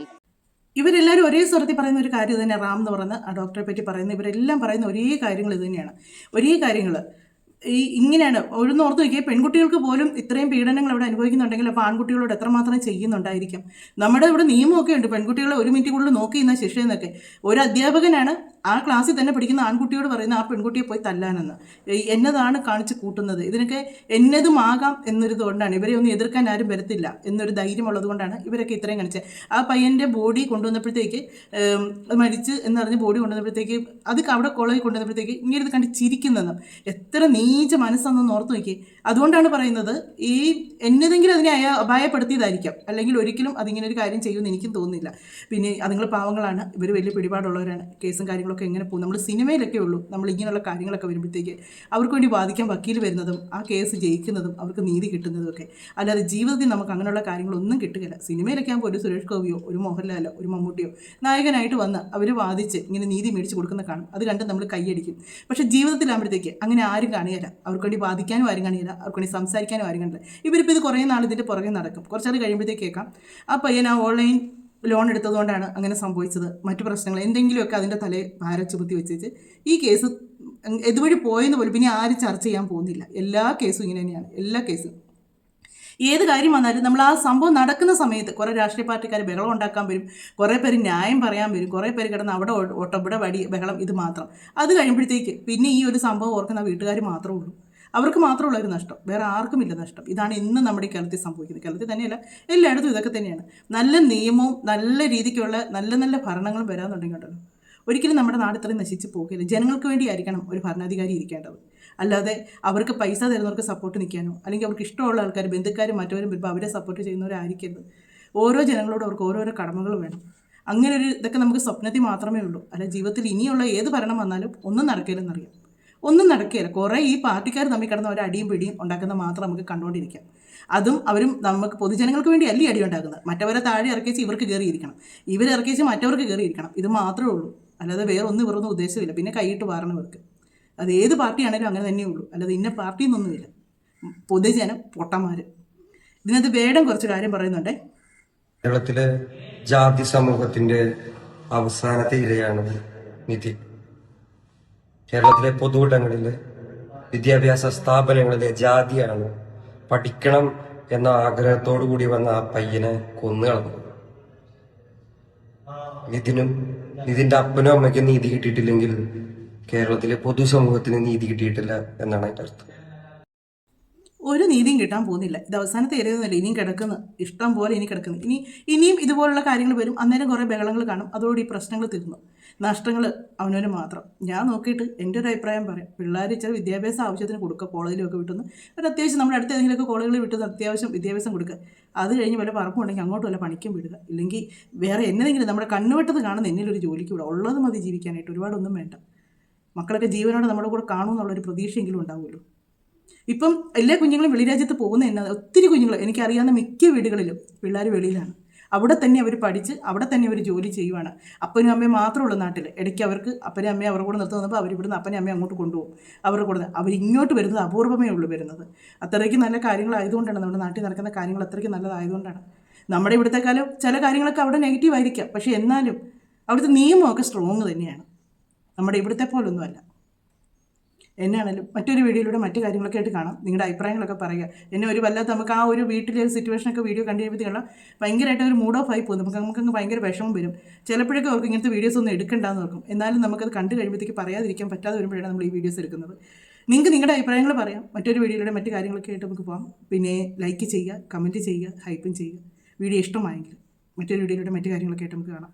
ഇവരെല്ലാവരും ഒരേ സ്വരത്തിൽ പറയുന്ന ഒരു കാര്യം തന്നെ, റാം എന്ന് പറയുന്ന ആ ഡോക്ടറെ പറ്റി പറയുന്ന ഇവരെല്ലാം പറയുന്ന ഒരേ കാര്യങ്ങൾ ഇത് തന്നെയാണ്. ഒരേ കാര്യങ്ങൾ ഇങ്ങനെയാണ്. ഒന്ന് ഓർത്ത് നോക്കിയാൽ പെൺകുട്ടികൾക്ക് പോലും ഇത്രയും പീഡനങ്ങൾ അവിടെ അനുഭവിക്കുന്നുണ്ടെങ്കിൽ അപ്പോൾ ആൺകുട്ടികളോട് എത്രമാത്രം ചെയ്യുന്നുണ്ടായിരിക്കും. നമ്മുടെ ഇവിടെ നിയമമൊക്കെ ഉണ്ട്, പെൺകുട്ടികളെ 1 മിനിറ്റ് കൂടുതൽ നോക്കി ഇന്ന ശിക്ഷയെന്നൊക്കെ. ഒരു അധ്യാപകനാണ് ആ ക്ലാസ്സിൽ തന്നെ പഠിക്കുന്ന ആൺകുട്ടിയോട് പറയുന്ന ആ പെൺകുട്ടിയെ പോയി തല്ലാനെന്ന്. എന്നതാണ് കാണിച്ച് കൂട്ടുന്നത്? ഇതിനൊക്കെ എന്നതുമാകാം എന്നൊരിത് കൊണ്ടാണ്, ഇവരെ ഒന്നും എതിർക്കാൻ ആരും വരത്തില്ല എന്നൊരു ധൈര്യമുള്ളത് കൊണ്ടാണ് ഇവരൊക്കെ ഇത്രയും കാണിച്ചത്. ആ പയ്യൻ്റെ ബോഡി കൊണ്ടുവന്നപ്പോഴത്തേക്ക് മരിച്ച് എന്ന് പറഞ്ഞ് ബോഡി കൊണ്ടുവന്നപ്പോഴത്തേക്ക് അത് അവിടെ കോളേജിൽ കൊണ്ടുവന്നപ്പോഴത്തേക്ക് ഇങ്ങനെ ഇത് കണ്ട് ചിരിക്കുന്നതെന്നും എത്ര നീച്ച മനസ്സൊന്ന് ഓർത്ത് നോക്കി. അതുകൊണ്ടാണ് പറയുന്നത്, ഈ എന്നതെങ്കിലും അതിനെ അപായപ്പെടുത്തിയതായിരിക്കാം, അല്ലെങ്കിൽ ഒരിക്കലും അതിങ്ങനെ ഒരു കാര്യം ചെയ്യുമെന്ന് എനിക്കും തോന്നുന്നില്ല. പിന്നെ അതുങ്ങൾ പാവങ്ങളാണ്, ഇവർ വലിയ പിടിപാടുള്ളവരാണ്. കേസും കാര്യങ്ങളൊക്കെ എങ്ങനെ പോകും, നമ്മൾ സിനിമയിലൊക്കെ ഉള്ളൂ നമ്മൾ ഇങ്ങനെയുള്ള കാര്യങ്ങളൊക്കെ വരുമ്പോഴത്തേക്ക് അവർക്ക് വേണ്ടി വാദിക്കാൻ വക്കീൽ വരുന്നതും ആ കേസ് ജയിക്കുന്നതും അവർക്ക് നീതി കിട്ടുന്നതും ഒക്കെ. അല്ലാതെ ജീവിതത്തിൽ നമുക്ക് അങ്ങനെയുള്ള കാര്യങ്ങളൊന്നും കിട്ടുകയില്ല. സിനിമയിലൊക്കെ ആകുമ്പോൾ ഒരു സുരേഷ് ഗോപിയോ ഒരു മോഹൻലാലോ ഒരു മമ്മൂട്ടിയോ നായകനായിട്ട് വന്ന് അവർ വാദിച്ച് ഇങ്ങനെ നീതി മേടിച്ച് കൊടുക്കുന്ന കാണും, അത് കണ്ട് നമ്മൾ കൈയടിക്കും. പക്ഷേ ജീവിതത്തിലാകുമ്പോഴത്തേക്ക് അങ്ങനെ ആരും കാണുകയില്ല, അവർക്ക് വേണ്ടി വാദിക്കാനും ആരും കാണില്ല, അവർക്ക് വേണ്ടി സംസാരിക്കാനും ആരും കാണില്ല. ഇവരിപ്പോൾ ഇത് കുറേ നാൾ ഇതിൻ്റെ പുറകെ നടക്കും. കുറച്ചാൾ കഴിയുമ്പോഴത്തേക്ക് കേൾക്കാം ആ പയ്യൻ ആ ഓൺലൈൻ ലോൺ എടുത്തതുകൊണ്ടാണ് അങ്ങനെ സംഭവിച്ചത്, മറ്റു പ്രശ്നങ്ങൾ എന്തെങ്കിലുമൊക്കെ അതിൻ്റെ തലയിൽ ഭാരം ചുമത്തി വെച്ചിട്ട് ഈ കേസ് ഇതുവഴി പോയെന്ന് പോലും പിന്നെ ആരും ചർച്ച ചെയ്യാൻ പോകുന്നില്ല. എല്ലാ കേസും ഇങ്ങനെ തന്നെയാണ്, എല്ലാ കേസും. ഏത് കാര്യം വന്നാലും നമ്മൾ ആ സംഭവം നടക്കുന്ന സമയത്ത് കുറേ രാഷ്ട്രീയ പാർട്ടിക്കാർ ബഹളം ഉണ്ടാക്കാൻ വരും, കുറേ പേര് ന്യായം പറയാൻ വരും, കുറേ പേര് കിടന്ന് അവിടെ ഓട്ടം ഇവിടെ വടി ബഹളം, ഇത് മാത്രം. അത് കഴിയുമ്പോഴത്തേക്ക് പിന്നെ ഈ ഒരു സംഭവം ഓർക്കുന്ന വീട്ടുകാർ മാത്രമേ ഉള്ളൂ, അവർക്ക് മാത്രമുള്ള ഒരു നഷ്ടം, വേറെ ആർക്കുമില്ല നഷ്ടം. ഇതാണ് ഇന്ന് നമ്മുടെ ഈ കേരളത്തിൽ സംഭവിക്കുന്നത്. കേരളത്തിൽ തന്നെയല്ല, എല്ലായിടത്തും ഇതൊക്കെ തന്നെയാണ്. നല്ല നിയമവും നല്ല രീതിക്കുള്ള നല്ല നല്ല ഭരണങ്ങളും വരാമെന്നുണ്ടെങ്കിലുണ്ടല്ലോ ഒരിക്കലും നമ്മുടെ നാട് ഇത്രയും നശിച്ച് പോകില്ല. ജനങ്ങൾക്ക് വേണ്ടിയായിരിക്കണം ഒരു ഭരണാധികാരി ഇരിക്കേണ്ടത്, അല്ലാതെ അവർക്ക് പൈസ തരുന്നവർക്ക് സപ്പോർട്ട് നിൽക്കാനോ അല്ലെങ്കിൽ അവർക്ക് ഇഷ്ടമുള്ള ആൾക്കാർ ബന്ധുക്കാരും മറ്റവരും വരുമ്പോൾ അവരെ സപ്പോർട്ട് ചെയ്യുന്നവരായിരിക്കരുത്. ഓരോ ജനങ്ങളോടും അവർക്ക് ഓരോരോ കടമകൾ വേണം. അങ്ങനെ ഒരു ഇതൊക്കെ നമുക്ക് സ്വപ്നത്തിൽ മാത്രമേ ഉള്ളൂ, അല്ല ജീവിതത്തിൽ ഇനിയുള്ള ഏത് ഭരണം വന്നാലും ഒന്നും നടക്കില്ലെന്നറിയാം, ഒന്നും നടക്കുകയില്ല. കുറേ ഈ പാർട്ടിക്കാർ തമ്മിൽ കിടന്ന ഒരു അടിയും പിടിയും ഉണ്ടാക്കുന്ന മാത്രം നമുക്ക് കണ്ടുകൊണ്ടിരിക്കാം. അതും അവരും നമുക്ക് പൊതുജനങ്ങൾക്ക് വേണ്ടി അല്ലേ അടി ഉണ്ടാക്കുന്നത്, മറ്റവരെ താഴെ ഇറക്കിച്ച് ഇവർക്ക് കയറിയിരിക്കണം, ഇവരിറക്കിച്ച് മറ്റവർക്ക് കയറിയിരിക്കണം, ഇത് മാത്രമേ ഉള്ളൂ. അല്ലാതെ വേറെ ഒന്നും ഇവരൊന്നും ഉദ്ദേശമില്ല. പിന്നെ കൈയിട്ട് വാരണവർക്ക് അത് ഏത് പാർട്ടിയാണേലും അങ്ങനെ തന്നെയേ ഉള്ളൂ, അല്ലാതെ ഇന്ന പാർട്ടി എന്നൊന്നുമില്ല. പൊതുജനം പൊട്ടന്മാർ. ഇതിനകത്ത് വേടം കുറച്ച് കാര്യം പറയുന്നുണ്ടേ. കേരളത്തിലെ ജാതി സമൂഹത്തിന്റെ അവസാനത്തെ ഇരയാണ് നിധി. കേരളത്തിലെ പൊതുവിടങ്ങളിലെ വിദ്യാഭ്യാസ സ്ഥാപനങ്ങളിലെ ജാതിയാണ് പഠിക്കണം എന്ന ആഗ്രഹത്തോടു കൂടി വന്ന ആ പയ്യനെ കൊന്നുകളഞ്ഞത്. നിതിന്റെ അപ്പനും അമ്മയ്ക്കും നീതി കിട്ടിയിട്ടില്ലെങ്കിൽ കേരളത്തിലെ പൊതുസമൂഹത്തിന് നീതി കിട്ടിയിട്ടില്ല എന്നാണ് അതിന്റെ അർത്ഥം. ഒരു നീതിയും കിട്ടാൻ പോകുന്നില്ല. ഇത് അവസാനത്തെ ഏരിയൊന്നുമില്ല, ഇനിയും കിടക്കുന്നു, ഇഷ്ടം പോലെ ഇനി കിടക്കുന്നു. ഇനിയും ഇതുപോലുള്ള കാര്യങ്ങൾ വരും, അന്നേരം കുറേ ബഹളങ്ങൾ കാണും, അതോടെ ഈ പ്രശ്നങ്ങൾ തീർന്നു. നഷ്ടങ്ങൾ അവനവന് മാത്രം. ഞാൻ നോക്കിയിട്ട് എൻ്റെ ഒരു അഭിപ്രായം പറയാം, പിള്ളേർ ഇച്ചിരി വിദ്യാഭ്യാസ ആവശ്യത്തിന് കൊടുക്കുക, കോളേജിലൊക്കെ വിട്ടുന്നു ഒരു അത്യാവശ്യം നമ്മുടെ അടുത്ത് ഏതെങ്കിലുമൊക്കെ കോളേജുകളിൽ വിട്ടുന്ന അത്യാവശ്യം വിദ്യാഭ്യാസം കൊടുക്കുക. അത് കഴിഞ്ഞ് വല്ല പറമ്പുണ്ടെങ്കിൽ അങ്ങോട്ട് വല്ല പണിക്കും വിടുക, ഇല്ലെങ്കിൽ വേറെ എന്നതെങ്കിലും നമ്മുടെ കണ്ണുവെട്ടത് കാണുന്ന എന്നിലൊരു ജോലിക്ക് വിടുക. ഉള്ളത് മതി ജീവിക്കാനായിട്ട്, ഒരുപാടൊന്നും വേണ്ട. മക്കളൊക്കെ ജീവനോടെ നമ്മുടെ കൂടെ കാണുമെന്നുള്ളൊരു പ്രതീക്ഷയെങ്കിലും ഉണ്ടാവുമല്ലോ. ഇപ്പം എല്ലാ കുഞ്ഞുങ്ങളും വെളിരാജ്യത്ത് പോകുന്ന എന്നാ, ഒത്തിരി കുഞ്ഞുങ്ങൾ എനിക്കറിയാവുന്ന മിക്ക വീടുകളിലും പിള്ളേർ വെളിയിലാണ്. അവിടെ തന്നെ അവർ പഠിച്ച് അവിടെ തന്നെ അവർ ജോലി ചെയ്യുവാണ്. അപ്പനും അമ്മയും മാത്രമുള്ള നാട്ടിൽ ഇടയ്ക്ക് അവർക്ക് അപ്പനും അമ്മയും അവരുടെ കൂടെ നിർത്തി വന്നപ്പോൾ അവരിവിടുന്ന് അപ്പനും അമ്മയും അങ്ങോട്ട് കൊണ്ടുപോകും. അവരുടെ കൂടെ അവരിങ്ങോട്ട് വരുന്നത് അപൂർവമേ ഉള്ളൂ വരുന്നത്. അത്രയ്ക്ക് നല്ല കാര്യങ്ങളായതുകൊണ്ടാണ്, നമ്മുടെ നാട്ടിൽ നടക്കുന്ന കാര്യങ്ങൾ അത്രയ്ക്ക് നല്ലതായതുകൊണ്ടാണ്. നമ്മുടെ ഇവിടുത്തെക്കാളും ചില കാര്യങ്ങളൊക്കെ അവിടെ നെഗറ്റീവ് ആയിരിക്കാം, പക്ഷേ എന്നാലും അവിടുത്തെ നിയമമൊക്കെ സ്ട്രോങ് തന്നെയാണ്, നമ്മുടെ ഇവിടുത്തെ പോലൊന്നുമല്ല. എന്നാണേലും മറ്റൊരു വീഡിയോയിലൂടെ മറ്റു കാര്യങ്ങളൊക്കെ ആയിട്ട് കാണാം. നിങ്ങളുടെ അഭിപ്രായങ്ങളൊക്കെ പറയുക. എന്നെ ഒരു വല്ലാത്ത നമുക്ക് ആ ഒരു വീട്ടിലെ ഒരു സിറ്റുവേഷനൊക്കെ വീഡിയോ കണ്ടു കഴിയുമ്പോഴത്തേക്കുള്ള ഭയങ്കരമായിട്ട് ഒരു മൂഡ് ഓഫ് ആയി പോകും. നമുക്കങ്ങ് ഭയങ്കര വിഷമം വരും. ചിലപ്പോഴൊക്കെ അവർക്ക് ഇങ്ങനത്തെ വീഡിയോസ് ഒന്നും എടുക്കണ്ടെന്ന് നോക്കും, എന്നാലും നമുക്കത് കണ്ടു കഴിയുമ്പോഴത്തേക്ക് പറയാതിരിക്കാൻ പറ്റാതെ വരുമ്പോഴാണ് നമ്മൾ ഈ വീഡിയോസ് എടുക്കുന്നത്. നിങ്ങൾക്ക് നിങ്ങളുടെ അഭിപ്രായങ്ങൾ പറയാം. മറ്റൊരു വീഡിയോയിലൂടെ മറ്റു കാര്യങ്ങളൊക്കെ ആയിട്ട് നമുക്ക് പോകാം. പിന്നെ ലൈക്ക് ചെയ്യുക, കമൻറ്റ് ചെയ്യുക, ഹൈപ്പും ചെയ്യുക. വീഡിയോ ഇഷ്ടമായെങ്കിൽ മറ്റൊരു വീഡിയോയിലൂടെ മറ്റു കാര്യങ്ങളൊക്കെ ആയിട്ട് നമുക്ക് കാണാം.